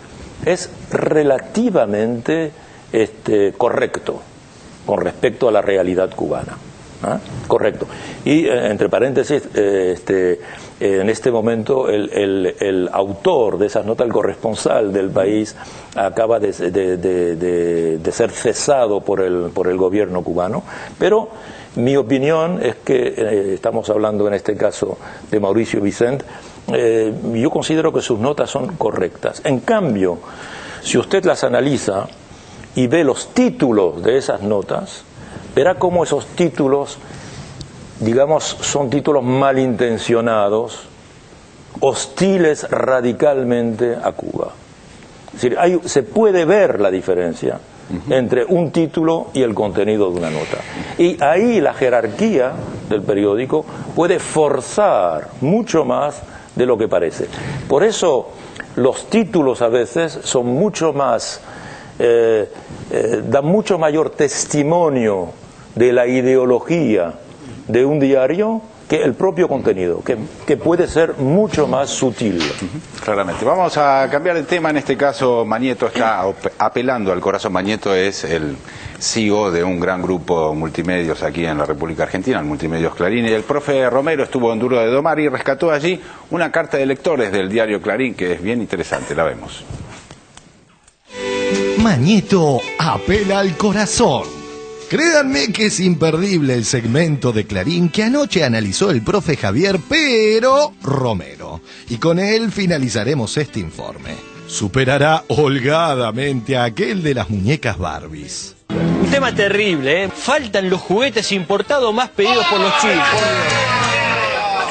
es relativamente correcto con respecto a la realidad cubana. ¿Ah? Correcto. Y entre paréntesis, en este momento el autor de esas notas, el corresponsal del País, acaba de ser cesado por el gobierno cubano, pero mi opinión es que, estamos hablando en este caso de Mauricio Vicent, yo considero que sus notas son correctas. En cambio, si usted las analiza y ve los títulos de esas notas, verá cómo esos títulos, digamos, son títulos malintencionados, hostiles radicalmente a Cuba. Es decir, se puede ver la diferencia entre un título y el contenido de una nota. Y ahí la jerarquía del periódico puede forzar mucho más de lo que parece. Por eso los títulos a veces son mucho más... da mucho mayor testimonio de la ideología de un diario que el propio contenido, que puede ser mucho más sutil. Claramente. Vamos a cambiar de tema. En este caso, Mañeto está apelando al corazón. Mañeto es el CEO de un gran grupo multimedios aquí en la República Argentina, el Multimedios Clarín, y el profe Romero estuvo en Duro de Domar y rescató allí una carta de lectores del diario Clarín que es bien interesante. La vemos. Mañeto apela al corazón. Créanme que es imperdible el segmento de Clarín que anoche analizó el profe Javier Pero Romero. Y con él finalizaremos este informe. Superará holgadamente a aquel de las muñecas Barbies. Un tema terrible, ¿eh? Faltan los juguetes importados más pedidos por los chicos.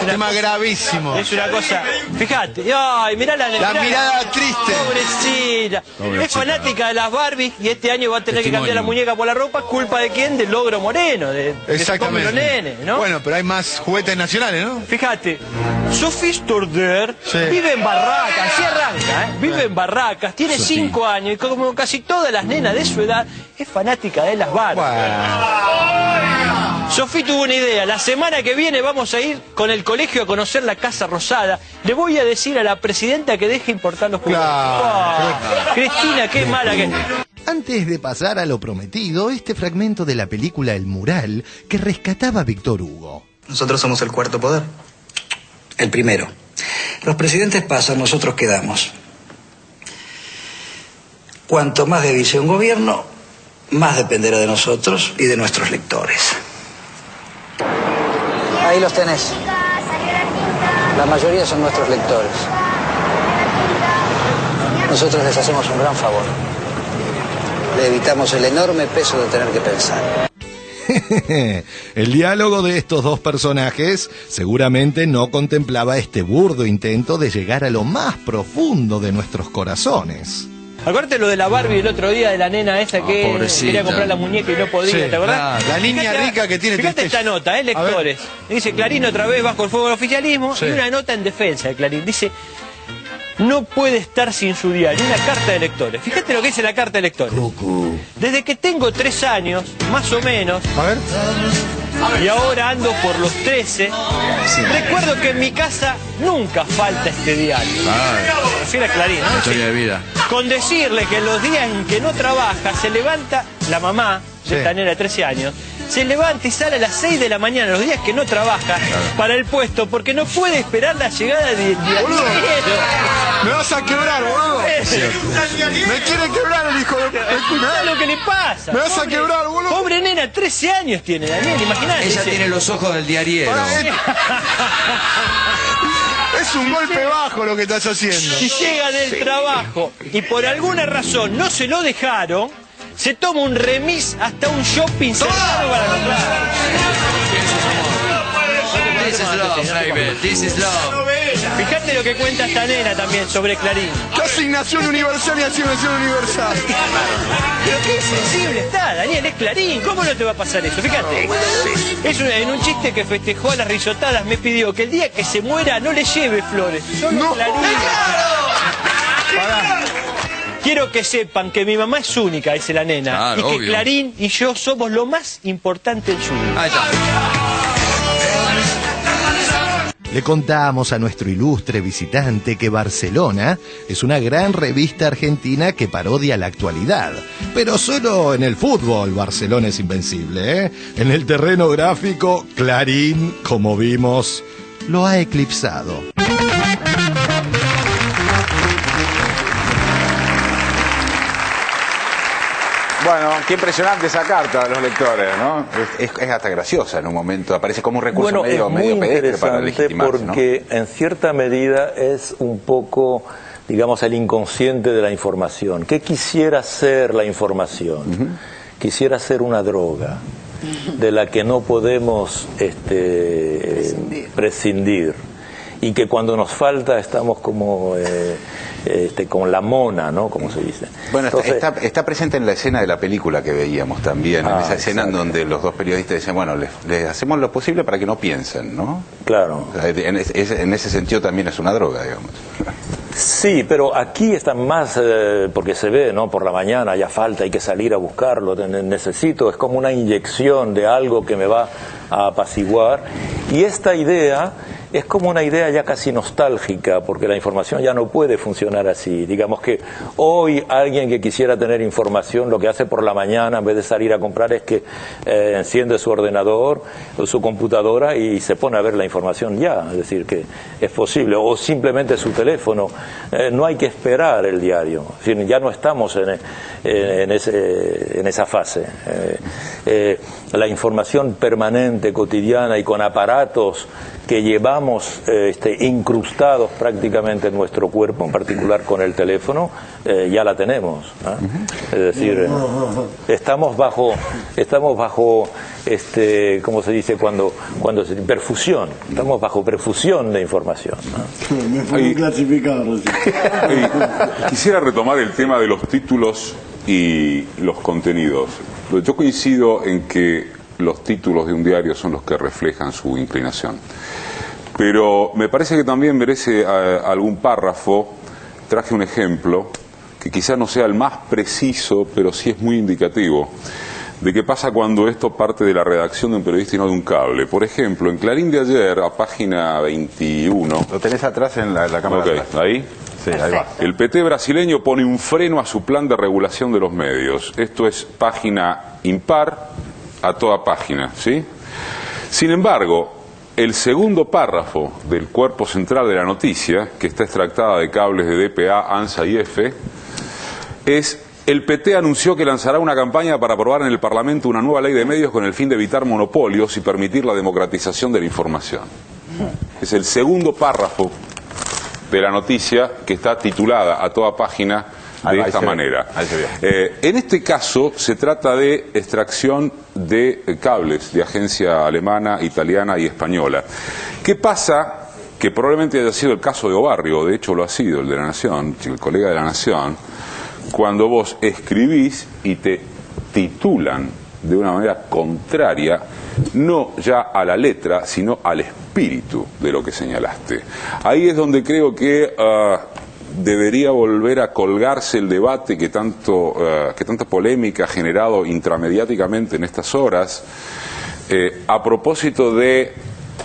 Un tema gravísimo. Es una cosa. Fíjate, ay, mirá la mirada triste. Pobrecita. Es fanática de las Barbies y este año va a tener que cambiar la muñeca por la ropa. ¿Culpa de quién? Del Logro Moreno. Exactamente. Los nenes, ¿no? Bueno, pero hay más juguetes nacionales, ¿no? Fíjate, Sophie Storder vive en Barracas, así arranca, ¿eh? Vive en Barracas, tiene 5 años y como casi todas las nenas de su edad, es fanática de las Barbies. Sophie tuvo una idea, la semana que viene vamos a ir con el colegio a conocer la Casa Rosada. Le voy a decir a la presidenta que deje importar los juguetes. Cristina, qué mala que... Antes de pasar a lo prometido, este fragmento de la película El Mural que rescataba Víctor Hugo. Nosotros somos el cuarto poder. El primero. Los presidentes pasan, nosotros quedamos. Cuanto más divise un gobierno, más dependerá de nosotros y de nuestros lectores. Ahí los tenés. La mayoría son nuestros lectores. Nosotros les hacemos un gran favor. Le evitamos el enorme peso de tener que pensar. El diálogo de estos dos personajes seguramente no contemplaba este burdo intento de llegar a lo más profundo de nuestros corazones. Acuérdate lo de la Barbie el otro día, de la nena esa que quería comprar la muñeca y no podía, ¿te acordás? La niña rica que tiene... Fíjate esta nota, lectores. Dice Clarín otra vez bajo el fuego del oficialismo y una nota en defensa de Clarín. Dice, no puede estar sin su diario, una carta de lectores. Fíjate lo que dice la carta de lectores. Desde que tengo 3 años, más o menos, y ahora ando por los 13, recuerdo que en mi casa nunca falta este diario. refiere a Clarín, ¿no? Historia de vida. Con decirle que los días en que no trabaja, se levanta la mamá de esta nena de 13 años, se levanta y sale a las 6 de la mañana, los días que no trabaja, para el puesto, porque no puede esperar la llegada del diario. Me vas a quebrar, boludo. Me quiere quebrar el hijo de... Escuchá lo que le pasa. Me vas a quebrar, boludo. Pobre nena, 13 años tiene, Daniel, imagínate. Ella tiene los ojos del diariero. Es un golpe bajo lo que estás haciendo. Si llega del trabajo y por alguna razón no se lo dejaron, se toma un remis hasta un shopping cerrado para comprar. This is love, baby. This is love. Fíjate lo que cuenta esta nena también sobre Clarín. ¿Qué asignación universal y asignación universal? Pero qué sensible está, Daniel, es Clarín. ¿Cómo no te va a pasar eso? Fíjate. En un chiste que festejó a las risotadas me pidió que el día que se muera no le lleve flores. Solo Clarín. Quiero que sepan que mi mamá es única, dice la nena. Claro, y que obvio. Clarín y yo somos lo más importante en su vida. Ahí está. Le contamos a nuestro ilustre visitante que Barcelona es una gran revista argentina que parodia la actualidad. Pero solo en el fútbol Barcelona es invencible, ¿eh? En el terreno gráfico, Clarín, como vimos, lo ha eclipsado. Bueno, qué impresionante esa carta a los lectores, ¿no? Es hasta graciosa en un momento, aparece como un recurso medio pedestre para legitimarse, ¿no? Porque en cierta medida es un poco, digamos, el inconsciente de la información. ¿Qué quisiera ser la información? Quisiera ser una droga de la que no podemos prescindir. Y que cuando nos falta estamos como con la mona, ¿no? Como se dice. Bueno, entonces, está presente en la escena de la película que veíamos también, en esa escena en donde los dos periodistas dicen, bueno, les hacemos lo posible para que no piensen, ¿no? Claro. O sea, en ese sentido también es una droga, digamos. Sí, pero aquí están más, porque se ve, ¿no? Por la mañana ya falta, hay que salir a buscarlo, necesito, es como una inyección de algo que me va a apaciguar. Y esta idea es como una idea ya casi nostálgica, porque la información ya no puede funcionar así. Digamos que hoy alguien que quisiera tener información, lo que hace por la mañana, en vez de salir a comprar, es que enciende su ordenador o su computadora y se pone a ver la información ya. Es decir, que es posible. O simplemente su teléfono. No hay que esperar el diario. Es decir, ya no estamos en esa fase. La información permanente, cotidiana y con aparatos que llevamos incrustados prácticamente en nuestro cuerpo, en particular con el teléfono, ya la tenemos, ¿no? Es decir, estamos bajo ¿cómo se dice? Cuando se perfusión, estamos bajo perfusión de información, ¿no? Me fue clasificado. Quisiera retomar el tema de los títulos y los contenidos. Yo coincido en que los títulos de un diario son los que reflejan su inclinación. Pero me parece que también merece algún párrafo. Traje un ejemplo que quizá no sea el más preciso, pero sí es muy indicativo de qué pasa cuando esto parte de la redacción de un periodista y no de un cable. Por ejemplo, en Clarín de ayer, a página 21... Lo tenés atrás en la cámara. Ok, ¿ahí? Sí, ahí va. El PT brasileño pone un freno a su plan de regulación de los medios. Esto es página impar a toda página, ¿sí? Sin embargo, el segundo párrafo del cuerpo central de la noticia, que está extractada de cables de DPA, ANSA y EFE, es: el PT anunció que lanzará una campaña para aprobar en el Parlamento una nueva ley de medios con el fin de evitar monopolios y permitir la democratización de la información. Es el segundo párrafo de la noticia, que está titulada a toda página de esta manera. En este caso se trata de extracción de cables de agencia alemana, italiana y española. ¿Qué pasa? Que probablemente haya sido el caso de Obarrio, de hecho lo ha sido, el de La Nación, el colega de La Nación, cuando vos escribís y te titulan de una manera contraria, no ya a la letra, sino al espíritu de lo que señalaste. Ahí es donde creo que debería volver a colgarse el debate que tanta polémica ha generado intramediáticamente en estas horas, a propósito de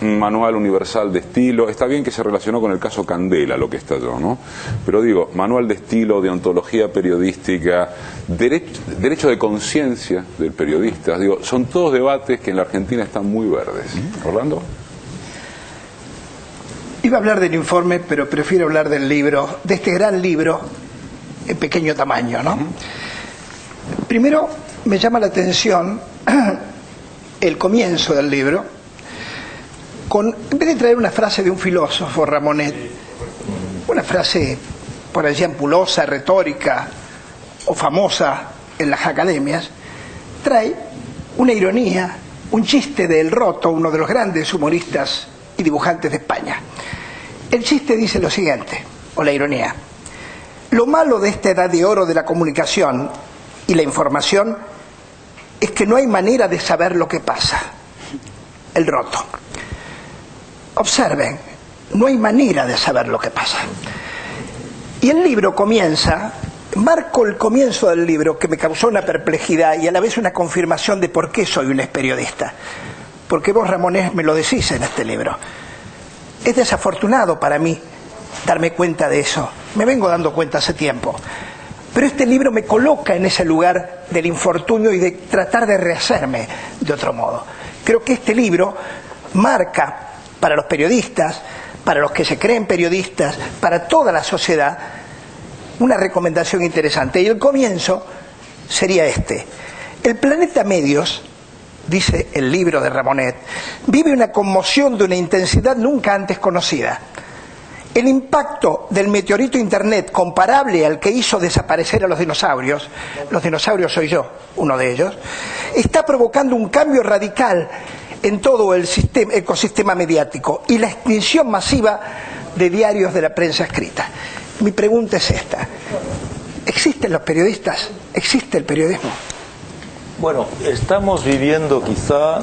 un manual universal de estilo. Está bien que se relacionó con el caso Candela, lo que estalló, ¿no? Pero digo, manual de estilo, deontología periodística, derecho de conciencia del periodista. Digo, son todos debates que en la Argentina están muy verdes. ¿Orlando? Iba a hablar del informe, pero prefiero hablar del libro, de este gran libro en pequeño tamaño, ¿no? Primero, me llama la atención el comienzo del libro, en vez de traer una frase de un filósofo, Ramonet, una frase por allí ampulosa, retórica o famosa en las academias, trae una ironía, un chiste de El Roto, uno de los grandes humoristas y dibujantes de España. El chiste dice lo siguiente, o la ironía: lo malo de esta edad de oro de la comunicación y la información es que no hay manera de saber lo que pasa. El Roto. Observen, no hay manera de saber lo que pasa. Y el libro comienza, marco el comienzo del libro que me causó una perplejidad y a la vez una confirmación de por qué soy un experiodista. Porque vos, Ramonet, me lo decís en este libro. Es desafortunado para mí darme cuenta de eso. Me vengo dando cuenta hace tiempo. Pero este libro me coloca en ese lugar del infortunio y de tratar de rehacerme de otro modo. Creo que este libro marca para los periodistas, para los que se creen periodistas, para toda la sociedad, una recomendación interesante. Y el comienzo sería este: el planeta Medios, dice el libro de Ramonet, vive una conmoción de una intensidad nunca antes conocida. El impacto del meteorito Internet, comparable al que hizo desaparecer a los dinosaurios soy yo, uno de ellos, está provocando un cambio radical en todo el ecosistema mediático y la extinción masiva de diarios de la prensa escrita. Mi pregunta es esta: ¿existen los periodistas? ¿Existe el periodismo? Bueno, estamos viviendo quizá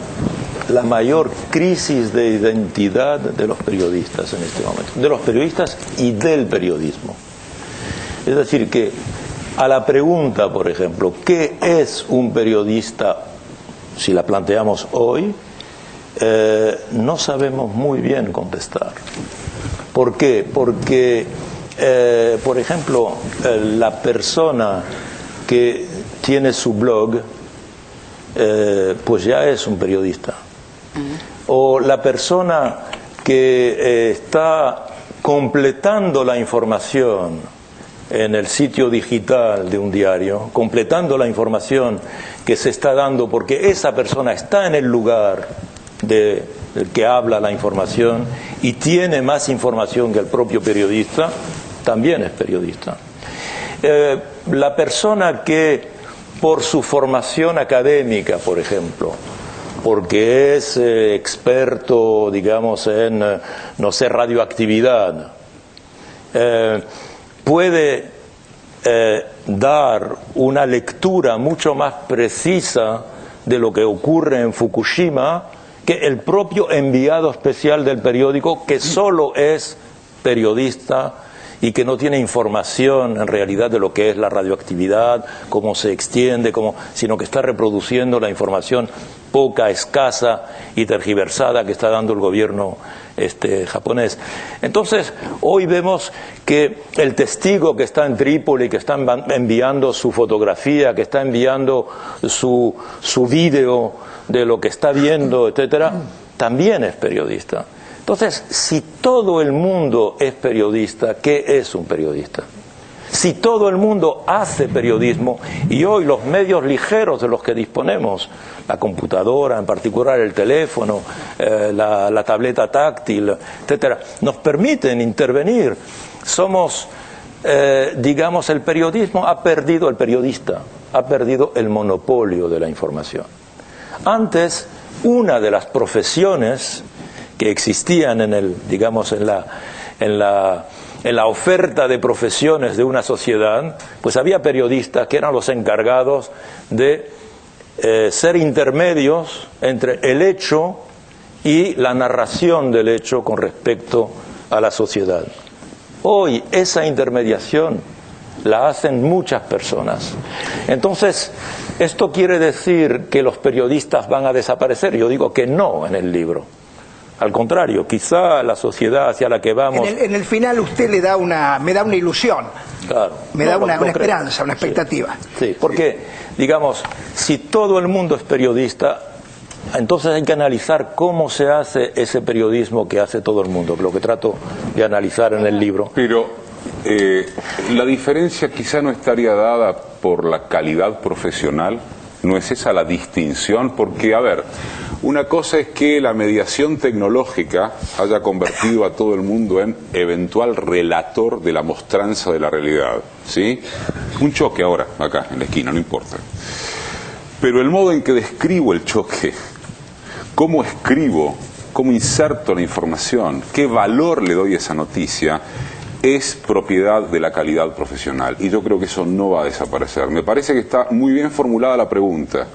la mayor crisis de identidad de los periodistas en este momento, de los periodistas y del periodismo. Es decir, que a la pregunta, por ejemplo, ¿qué es un periodista? Si la planteamos hoy, no sabemos muy bien contestar. ¿Por qué? Porque, por ejemplo, la persona que tiene su blog, pues ya es un periodista. O la persona que está completando la información en el sitio digital de un diario, completando la información que se está dando porque esa persona está en el lugar del que habla la información y tiene más información que el propio periodista, también es periodista. La persona que por su formación académica, por ejemplo, porque es experto, digamos, en, no sé, radioactividad, puede dar una lectura mucho más precisa de lo que ocurre en Fukushima que el propio enviado especial del periódico, que solo es periodista y que no tiene información en realidad de lo que es la radioactividad, cómo se extiende, sino que está reproduciendo la información poca, escasa y tergiversada que está dando el gobierno japonés. Entonces, hoy vemos que el testigo que está en Trípoli, que está enviando su fotografía, que está enviando su vídeo de lo que está viendo, etcétera, también es periodista. Entonces, si todo el mundo es periodista, ¿qué es un periodista? Si todo el mundo hace periodismo, y hoy los medios ligeros de los que disponemos, la computadora, en particular el teléfono, la tableta táctil, etcétera, nos permiten intervenir. Somos, digamos, el periodismo ha perdido, el periodista ha perdido el monopolio de la información. Antes, una de las profesiones que existían en la oferta de profesiones de una sociedad, pues había periodistas que eran los encargados de ser intermedios entre el hecho y la narración del hecho con respecto a la sociedad. Hoy esa intermediación la hacen muchas personas. Entonces, ¿esto quiere decir que los periodistas van a desaparecer? Yo digo que no en el libro. Al contrario, quizá la sociedad hacia la que vamos... En el final usted me da una ilusión. Claro. Me da una esperanza, una expectativa. Sí, porque, digamos, si todo el mundo es periodista, entonces hay que analizar cómo se hace ese periodismo que hace todo el mundo, lo que trato de analizar en el libro. Pero la diferencia quizá no estaría dada por la calidad profesional, no es esa la distinción, porque, a ver, una cosa es que la mediación tecnológica haya convertido a todo el mundo en eventual relator de la mostranza de la realidad, ¿sí? Un choque ahora, acá, en la esquina, no importa. Pero el modo en que describo el choque, cómo escribo, cómo inserto la información, qué valor le doy a esa noticia, es propiedad de la calidad profesional. Y yo creo que eso no va a desaparecer. Me parece que está muy bien formulada la pregunta.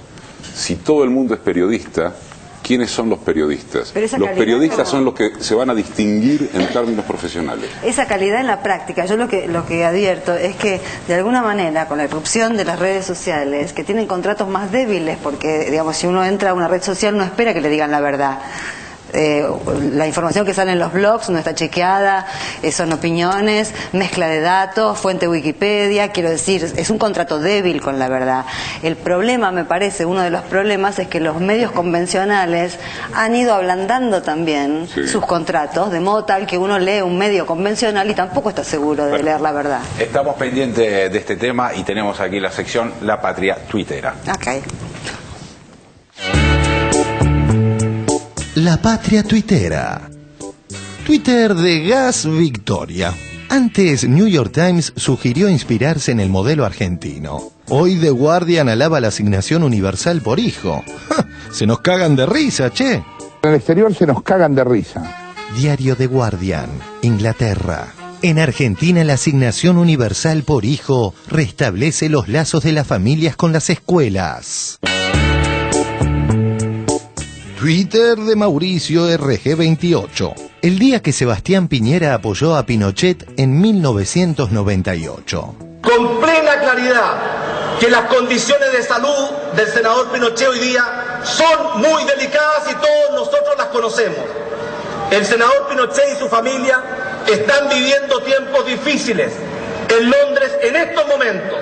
Si todo el mundo es periodista, ¿quiénes son los periodistas? Los periodistas son los que se van a distinguir en términos profesionales. Esa calidad en la práctica, yo lo que advierto es que de alguna manera con la irrupción de las redes sociales, que tienen contratos más débiles, porque digamos si uno entra a una red social no espera que le digan la verdad. La información que sale en los blogs no está chequeada, son opiniones, mezcla de datos, fuente Wikipedia, quiero decir, es un contrato débil con la verdad. El problema, me parece, uno de los problemas es que los medios convencionales han ido ablandando también sus contratos, de modo tal que uno lee un medio convencional y tampoco está seguro de leer la verdad. Estamos pendientes de este tema y tenemos aquí la sección La Patria Tuitera. Okay. La Patria Tuitera. Twitter de Gas Victoria. Antes, New York Times sugirió inspirarse en el modelo argentino. Hoy The Guardian alaba la asignación universal por hijo. ¡Ja! Se nos cagan de risa, che. En el exterior se nos cagan de risa. Diario The Guardian, Inglaterra. En Argentina la asignación universal por hijo restablece los lazos de las familias con las escuelas. Twitter de Mauricio RG28. El día que Sebastián Piñera apoyó a Pinochet en 1998. Con plena claridad que las condiciones de salud del senador Pinochet hoy día son muy delicadas y todos nosotros las conocemos. El senador Pinochet y su familia están viviendo tiempos difíciles en Londres en estos momentos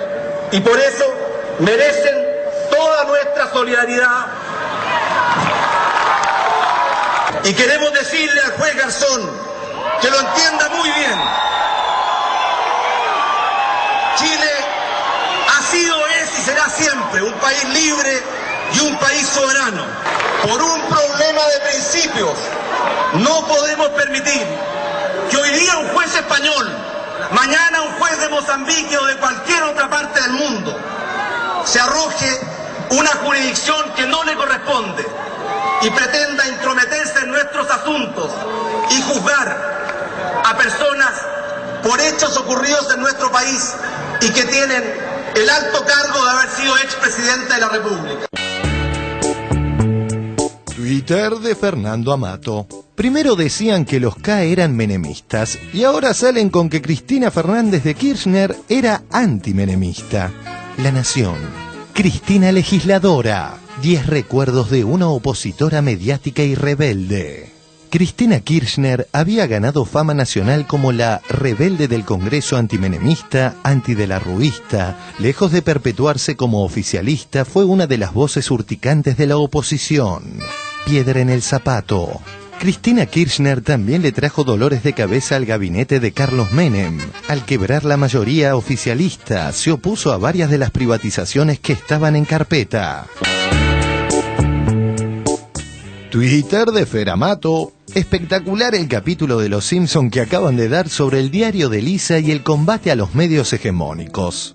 y por eso merecen toda nuestra solidaridad. Y queremos decirle al juez Garzón que lo entienda muy bien. Chile ha sido, es y será siempre un país libre y un país soberano. Por un problema de principios no podemos permitir que hoy día un juez español, mañana un juez de Mozambique o de cualquier otra parte del mundo se arroje una jurisdicción que no le corresponde y pretenda intrometerse en nuestros asuntos y juzgar a personas por hechos ocurridos en nuestro país y que tienen el alto cargo de haber sido expresidente de la República. Twitter de Fernando Amato. Primero decían que los K eran menemistas y ahora salen con que Cristina Fernández de Kirchner era antimenemista. La Nación. Cristina legisladora. 10 recuerdos de una opositora mediática y rebelde. Cristina Kirchner había ganado fama nacional como la rebelde del Congreso antimenemista, antidelarruista. Lejos de perpetuarse como oficialista, fue una de las voces urticantes de la oposición. Piedra en el zapato. Cristina Kirchner también le trajo dolores de cabeza al gabinete de Carlos Menem. Al quebrar la mayoría oficialista, se opuso a varias de las privatizaciones que estaban en carpeta. Twitter de Feramato. Espectacular el capítulo de Los Simpson que acaban de dar sobre el diario de Lisa y el combate a los medios hegemónicos.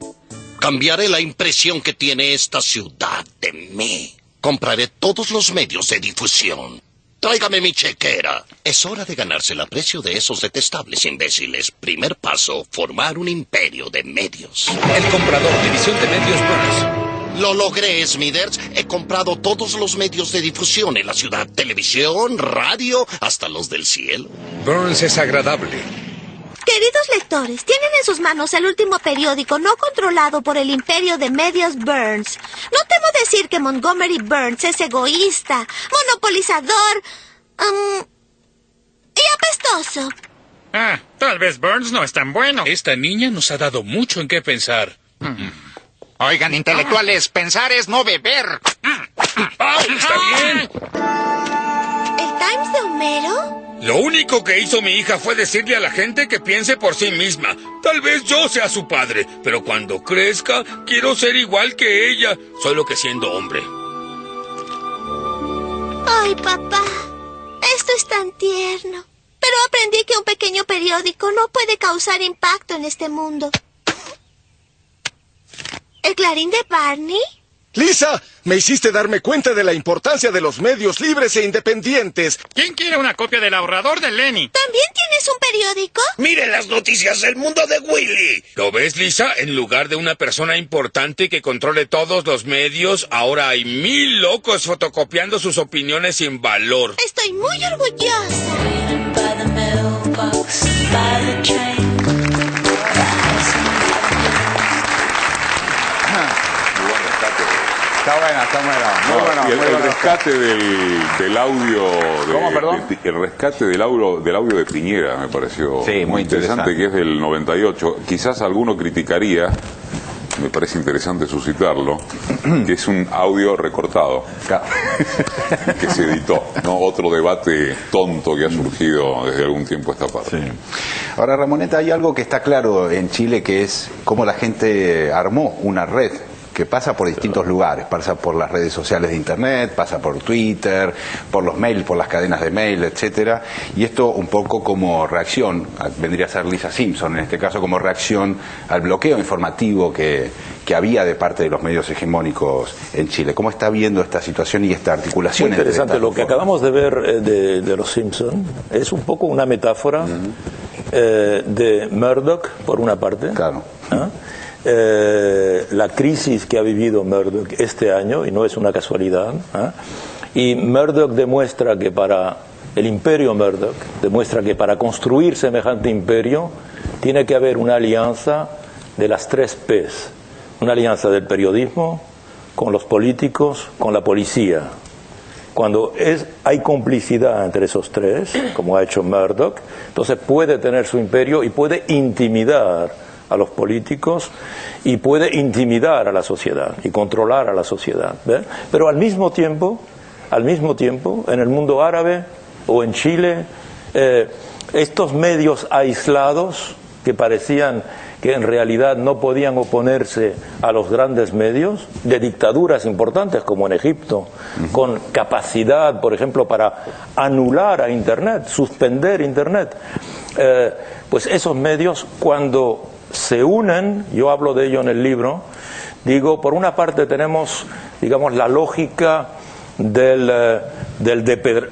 Cambiaré la impresión que tiene esta ciudad de mí. Compraré todos los medios de difusión. Tráigame mi chequera. Es hora de ganarse el aprecio de esos detestables imbéciles. Primer paso, formar un imperio de medios. El comprador, división de medios Burns. Lo logré, Smithers. He comprado todos los medios de difusión en la ciudad. Televisión, radio, hasta los del cielo. Burns es agradable. Queridos lectores, tienen en sus manos el último periódico no controlado por el imperio de medios Burns. No temo decir que Montgomery Burns es egoísta, monopolizador Y apestoso. Ah, tal vez Burns no es tan bueno. Esta niña nos ha dado mucho en qué pensar. Oigan, intelectuales, pensar es no beber. Está bien. ¿El Times de Homero? Lo único que hizo mi hija fue decirle a la gente que piense por sí misma. Tal vez yo sea su padre, pero cuando crezca, quiero ser igual que ella, solo que siendo hombre. Ay, papá, esto es tan tierno. Pero aprendí que un pequeño periódico no puede causar impacto en este mundo. ¿El Clarín de Barney? Lisa, me hiciste darme cuenta de la importancia de los medios libres e independientes. ¿Quién quiere una copia del ahorrador de Lenny? ¿También tienes un periódico? ¡Mire las noticias del mundo de Willy! ¿Lo ves, Lisa? En lugar de una persona importante que controle todos los medios, ahora hay 1000 locos fotocopiando sus opiniones sin valor. Estoy muy orgullosa. Está bueno. El rescate del audio... ¿Cómo, perdón? El rescate del audio de Piñera me pareció muy interesante, que es del 98. Quizás alguno criticaría, me parece interesante suscitarlo, que es un audio recortado, que se editó, ¿no? Otro debate tonto que ha surgido desde algún tiempo a esta parte. Sí. Ahora, Ramoneta, hay algo que está claro en Chile, que es cómo la gente armó una red que pasa por distintos lugares, pasa por las redes sociales de internet, pasa por Twitter, por los mails, por las cadenas de mail, etcétera, y esto un poco como reacción, vendría a ser Lisa Simpson en este caso, como reacción al bloqueo informativo que había de parte de los medios hegemónicos en Chile. ¿Cómo está viendo esta situación y esta articulación? Muy interesante, lo que acabamos de ver de los Simpson es un poco una metáfora de Murdoch, por una parte. Claro. La crisis que ha vivido Murdoch este año, y no es una casualidad, y Murdoch demuestra que el imperio Murdoch demuestra que para construir semejante imperio tiene que haber una alianza de las 3 P's, una alianza del periodismo con los políticos, con la policía. Cuando hay complicidad entre esos 3, como ha hecho Murdoch, entonces puede tener su imperio y puede intimidar a los políticos y puede intimidar a la sociedad y controlar a la sociedad, ¿ve? Pero al mismo tiempo, en el mundo árabe o en Chile, estos medios aislados que parecían que en realidad no podían oponerse a los grandes medios, de dictaduras importantes como en Egipto, con capacidad, por ejemplo, para anular a Internet, suspender Internet, pues esos medios cuando se unen, yo hablo de ello en el libro, digo, por una parte tenemos, digamos, la lógica del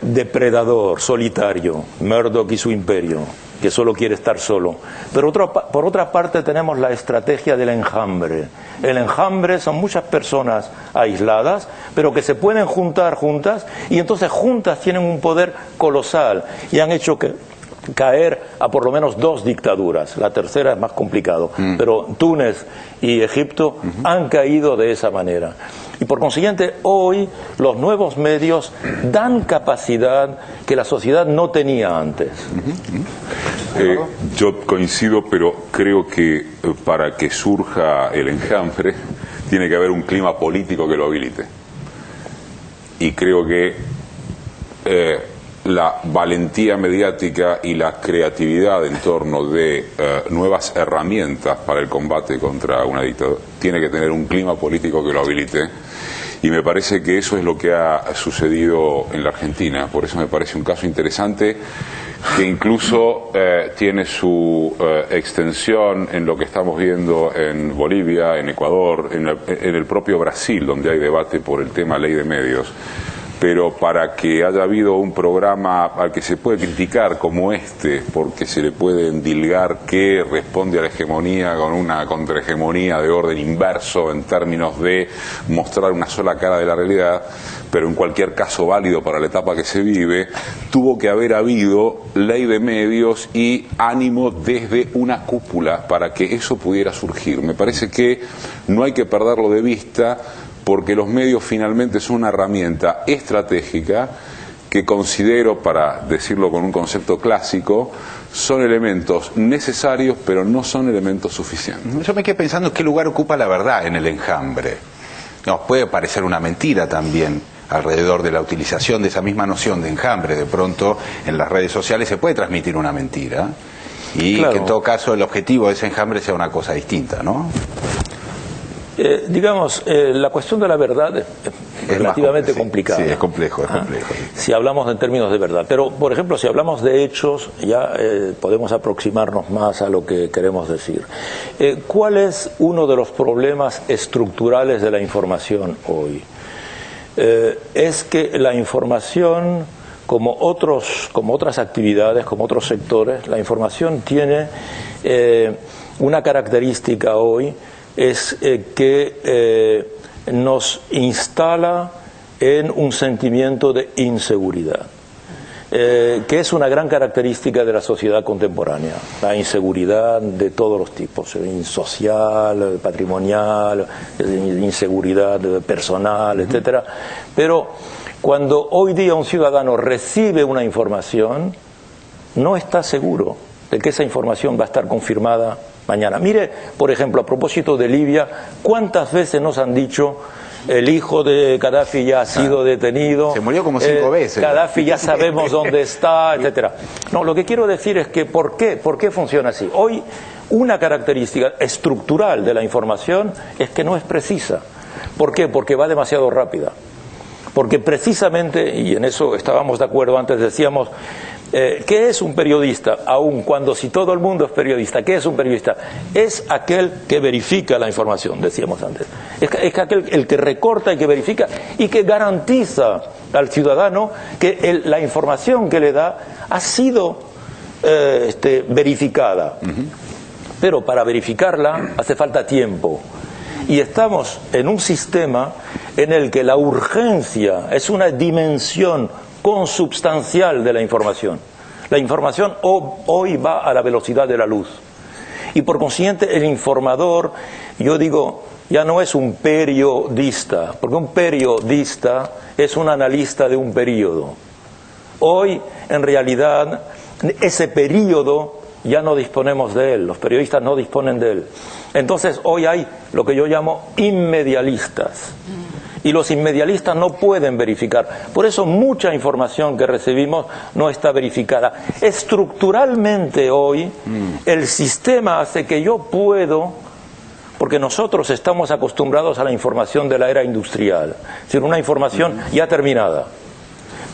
depredador solitario, Murdoch y su imperio, que solo quiere estar solo. Pero por otra parte tenemos la estrategia del enjambre. El enjambre son muchas personas aisladas, pero que se pueden juntar juntas, y entonces juntas tienen un poder colosal, y han hecho caer a por lo menos 2 dictaduras. La tercera es más complicado, pero Túnez y Egipto han caído de esa manera. Y por consiguiente, hoy los nuevos medios dan capacidad que la sociedad no tenía antes. Yo coincido, pero creo que para que surja el enjambre tiene que haber un clima político que lo habilite. Y creo que la valentía mediática y la creatividad en torno de nuevas herramientas para el combate contra una dictadura tiene que tener un clima político que lo habilite, y me parece que eso es lo que ha sucedido en la Argentina. Por eso me parece un caso interesante que incluso tiene su extensión en lo que estamos viendo en Bolivia, en Ecuador, en el propio Brasil, donde hay debate por el tema ley de medios. Pero para que haya habido un programa al que se puede criticar como este, porque se le puede endilgar que responde a la hegemonía con una contrahegemonía de orden inverso en términos de mostrar una sola cara de la realidad, pero en cualquier caso válido para la etapa que se vive, tuvo que haber habido ley de medios y ánimo desde una cúpula para que eso pudiera surgir. Me parece que no hay que perderlo de vista, porque los medios finalmente son una herramienta estratégica que considero, para decirlo con un concepto clásico, son elementos necesarios, pero no son elementos suficientes. Yo me quedé pensando qué lugar ocupa la verdad en el enjambre. Nos puede parecer una mentira también alrededor de la utilización de esa misma noción de enjambre. De pronto en las redes sociales se puede transmitir una mentira y claro, que en todo caso el objetivo de ese enjambre sea una cosa distinta, ¿no? La cuestión de la verdad es relativamente complicada. Sí, es complejo, es complejo. Si hablamos en términos de verdad. Pero, por ejemplo, si hablamos de hechos, ya podemos aproximarnos más a lo que queremos decir. ¿Cuál es uno de los problemas estructurales de la información hoy? Es que la información, como otras actividades, como otros sectores, la información tiene una característica hoy, es que nos instala en un sentimiento de inseguridad, que es una gran característica de la sociedad contemporánea, la inseguridad de todos los tipos, social, patrimonial, inseguridad personal, etcétera. Pero cuando hoy día un ciudadano recibe una información, no está seguro de que esa información va a estar confirmada mañana. Mire, por ejemplo, a propósito de Libia, ¿cuántas veces nos han dicho el hijo de Gaddafi ya ha sido detenido? Se murió como 5 veces. Gaddafi ya sabemos dónde está, etcétera. No, lo que quiero decir es que ¿por qué funciona así? Hoy una característica estructural de la información es que no es precisa. ¿Por qué? Porque va demasiado rápida. Porque precisamente, y en eso estábamos de acuerdo antes, decíamos, ¿qué es un periodista? Aun cuando si todo el mundo es periodista, ¿qué es un periodista? Es aquel que verifica la información, decíamos antes. Es aquel el que recorta y que verifica y que garantiza al ciudadano que la información que le da ha sido verificada. Pero para verificarla hace falta tiempo. Y estamos en un sistema en el que la urgencia es una dimensión consubstancial de la información. La información hoy va a la velocidad de la luz. Y por consiguiente el informador, yo digo, ya no es un periodista, porque un periodista es un analista de un periodo. Hoy, en realidad, ese periodo ya no disponemos de él, los periodistas no disponen de él. Entonces hoy hay lo que yo llamo inmedialistas. Y los inmedialistas no pueden verificar. Por eso mucha información que recibimos no está verificada. Estructuralmente hoy el sistema hace que yo puedo, porque nosotros estamos acostumbrados a la información de la era industrial, es decir, una información ya terminada.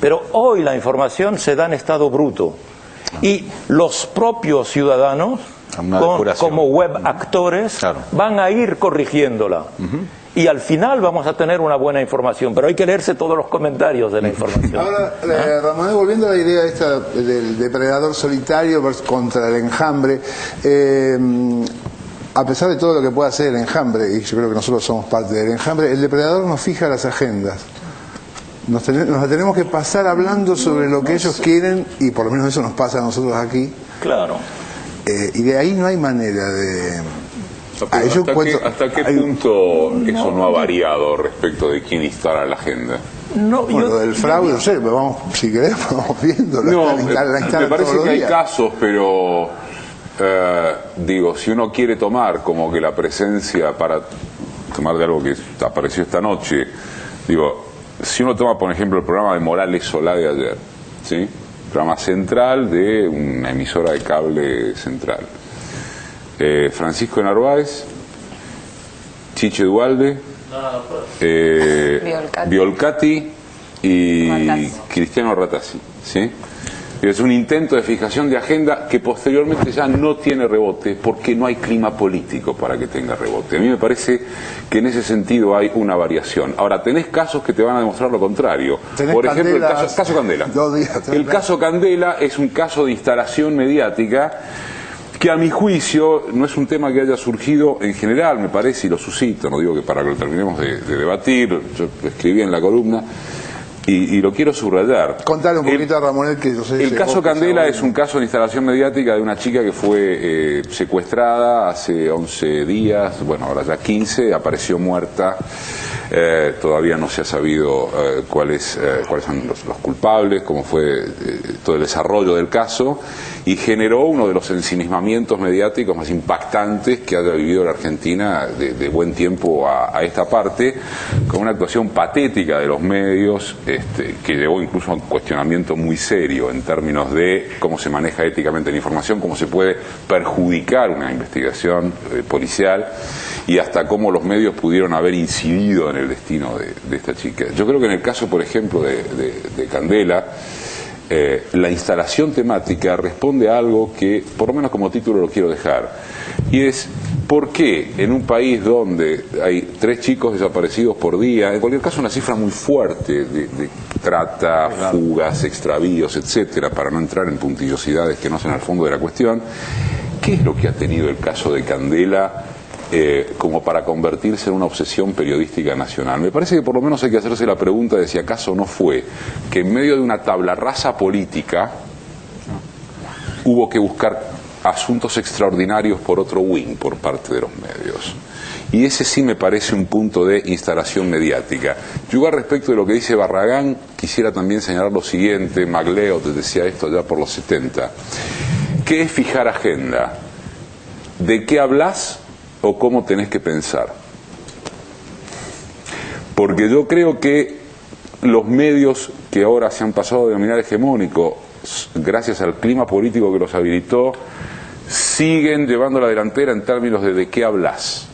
Pero hoy la información se da en estado bruto. Y los propios ciudadanos, como web actores, van a ir corrigiendo,la. Y al final vamos a tener una buena información, pero hay que leerse todos los comentarios de la información. Ahora, Ramón, volviendo a la idea esta del depredador solitario contra el enjambre, a pesar de todo lo que pueda hacer el enjambre, y yo creo que nosotros somos parte del enjambre, el depredador nos fija las agendas. Nos la tenemos que pasar hablando sobre lo que ellos quieren, y por lo menos eso nos pasa a nosotros aquí. Claro. Y de ahí no hay manera de... ¿Hasta qué punto eso no ha variado respecto de quién instala la agenda? No, bueno, del fraude, no sé, vamos, si querés, vamos viendo. No, me parece que hay casos, pero digo, si uno quiere tomar como que la presencia, para tomar de algo que apareció esta noche, digo, si uno toma, por ejemplo, el programa de Morales Solá de ayer, ¿sí? Programa central de una emisora de cable central. Francisco Narváez, Chiche Dualde, Violcati y Cristiano Ratazzi, ¿sí? Es un intento de fijación de agenda que posteriormente ya no tiene rebote porque no hay clima político para que tenga rebote. A mí me parece que en ese sentido hay una variación. Ahora, tenés casos que te van a demostrar lo contrario. Por ejemplo, el caso Candela. El caso Candela es un caso de instalación mediática que a mi juicio no es un tema que haya surgido en general, me parece, y lo suscito, no digo que para que lo terminemos de debatir, yo lo escribí en la columna, y lo quiero subrayar. Contale un poquito a Ramonel que yo sé. El caso Candela es un caso de instalación mediática de una chica que fue secuestrada hace 11 días, bueno, ahora ya 15, apareció muerta todavía no se ha sabido cuáles son los culpables, cómo fue todo el desarrollo del caso, y generó uno de los ensimismamientos mediáticos más impactantes que haya vivido la Argentina de buen tiempo a esta parte, con una actuación patética de los medios, que llevó incluso a un cuestionamiento muy serio en términos de cómo se maneja éticamente la información, cómo se puede perjudicar una investigación policial, y hasta cómo los medios pudieron haber incidido en el destino de esta chica. Yo creo que en el caso, por ejemplo, de Candela, la instalación temática responde a algo que, por lo menos como título, lo quiero dejar, y es: ¿por qué en un país donde hay 3 chicos desaparecidos por día, en cualquier caso una cifra muy fuerte de trata, fugas, extravíos, etcétera, para no entrar en puntillosidades que no son al fondo de la cuestión, qué es lo que ha tenido el caso de Candela como para convertirse en una obsesión periodística nacional? Me parece que por lo menos hay que hacerse la pregunta de si acaso no fue que en medio de una tabla rasa política hubo que buscar asuntos extraordinarios por otro wing por parte de los medios. Y ese sí me parece un punto de instalación mediática. Yo, al respecto de lo que dice Barragán, quisiera también señalar lo siguiente. MacLeod decía esto ya por los 70. ¿Qué es fijar agenda? ¿De qué hablas o cómo tenés que pensar? Porque yo creo que los medios que ahora se han pasado a denominar hegemónicos, gracias al clima político que los habilitó, siguen llevando la delantera en términos de qué hablas.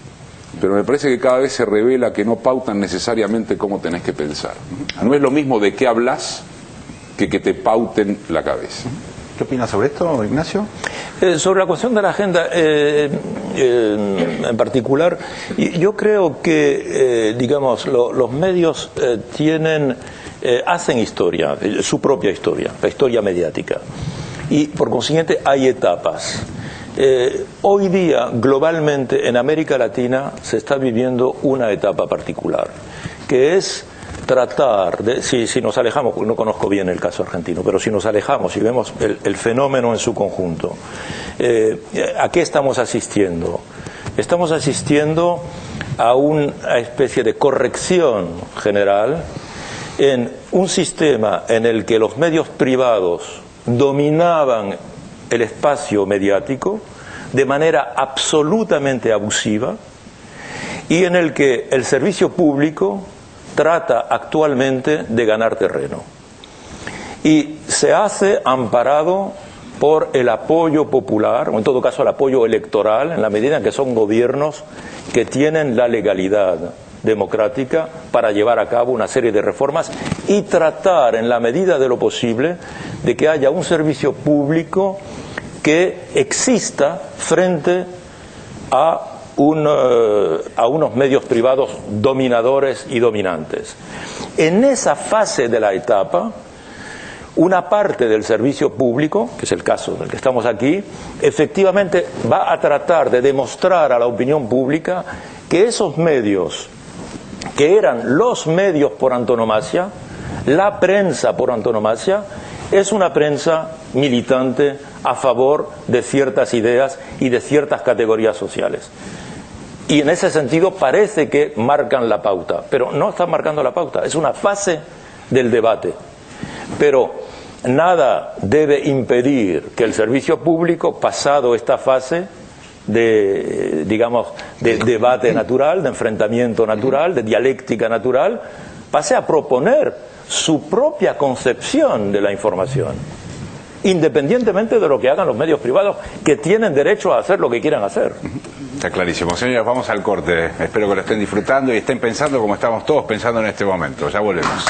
Pero me parece que cada vez se revela que no pautan necesariamente cómo tenés que pensar. No es lo mismo de qué hablas que te pauten la cabeza. ¿Qué opinas sobre esto, Ignacio? Sobre la cuestión de la agenda en particular, yo creo que, digamos, los medios hacen historia, su propia historia, la historia mediática. Y por consiguiente hay etapas. Hoy día, globalmente, en América Latina se está viviendo una etapa particular, que es tratar de, si nos alejamos, porque no conozco bien el caso argentino, pero si nos alejamos y vemos el fenómeno en su conjunto, ¿a qué estamos asistiendo? Estamos asistiendo a una especie de corrección general en un sistema en el que los medios privados dominaban el espacio mediático de manera absolutamente abusiva, y en el que el servicio público trata actualmente de ganar terreno. Y se hace amparado por el apoyo popular, o en todo caso el apoyo electoral, en la medida en que son gobiernos que tienen la legalidad democrática para llevar a cabo una serie de reformas y tratar, en la medida de lo posible, de que haya un servicio público que exista frente a unos medios privados dominadores y dominantes. En esa fase de la etapa, una parte del servicio público, que es el caso del que estamos aquí, efectivamente va a tratar de demostrar a la opinión pública que esos medios, que eran los medios por antonomasia, la prensa por antonomasia, es una prensa militante a favor de ciertas ideas y de ciertas categorías sociales. Y en ese sentido parece que marcan la pauta, pero no están marcando la pauta, es una fase del debate. Pero nada debe impedir que el servicio público, pasado esta fase de, digamos, de debate natural, de enfrentamiento natural, de dialéctica natural, pase a proponer su propia concepción de la información, independientemente de lo que hagan los medios privados, que tienen derecho a hacer lo que quieran hacer. Está clarísimo. Señores, vamos al corte. Espero que lo estén disfrutando y estén pensando como estamos todos pensando en este momento. Ya volvemos.